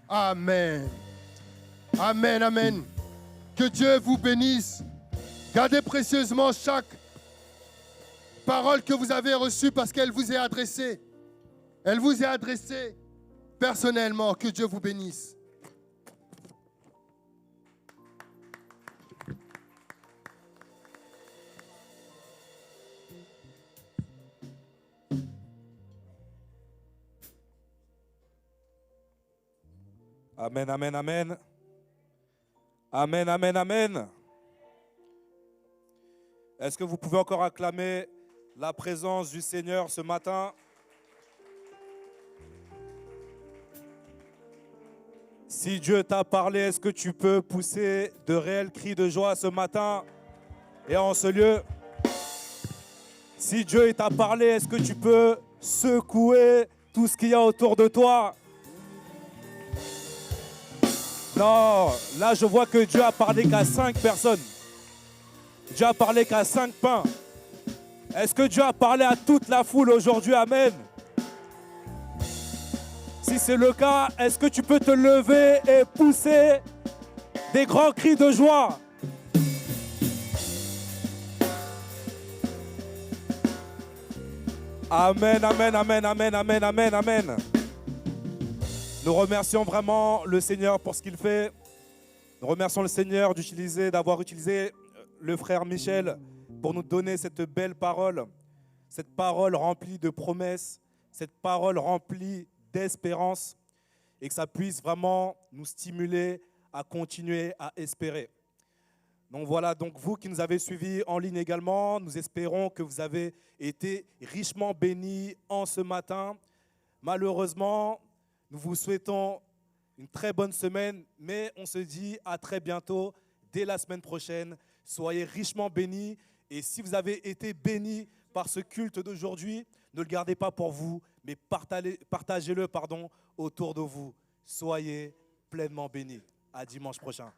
Amen. Amen, amen. Que Dieu vous bénisse. Gardez précieusement chaque parole que vous avez reçue parce qu'elle vous est adressée. Elle vous est adressée. personnellement. Que Dieu vous bénisse. Amen, amen, amen. Amen, amen, amen. Est-ce que vous pouvez encore acclamer la présence du Seigneur ce matin? Si Dieu t'a parlé, est-ce que tu peux pousser de réels cris de joie ce matin et en ce lieu? Si Dieu t'a parlé, est-ce que tu peux secouer tout ce qu'il y a autour de toi? Non, là je vois que Dieu a parlé qu'à 5 personnes. Dieu a parlé qu'à 5 pains. Est-ce que Dieu a parlé à toute la foule aujourd'hui? Amen. Si c'est le cas, est-ce que tu peux te lever et pousser des grands cris de joie? Amen, amen, amen, amen, amen, amen, amen. Nous remercions vraiment le Seigneur pour ce qu'il fait. Nous remercions le Seigneur d'avoir utilisé le frère Michel pour nous donner cette belle parole, cette parole remplie de promesses, cette parole remplie d'espérance, et que ça puisse vraiment nous stimuler à continuer à espérer. Donc voilà, donc vous qui nous avez suivis en ligne également, nous espérons que vous avez été richement bénis en ce matin. Malheureusement, nous vous souhaitons une très bonne semaine, mais on se dit à très bientôt, dès la semaine prochaine. Soyez richement bénis, et si vous avez été bénis par ce culte d'aujourd'hui, ne le gardez pas pour vous, mais partagez-le autour de vous. Soyez pleinement bénis. À dimanche prochain.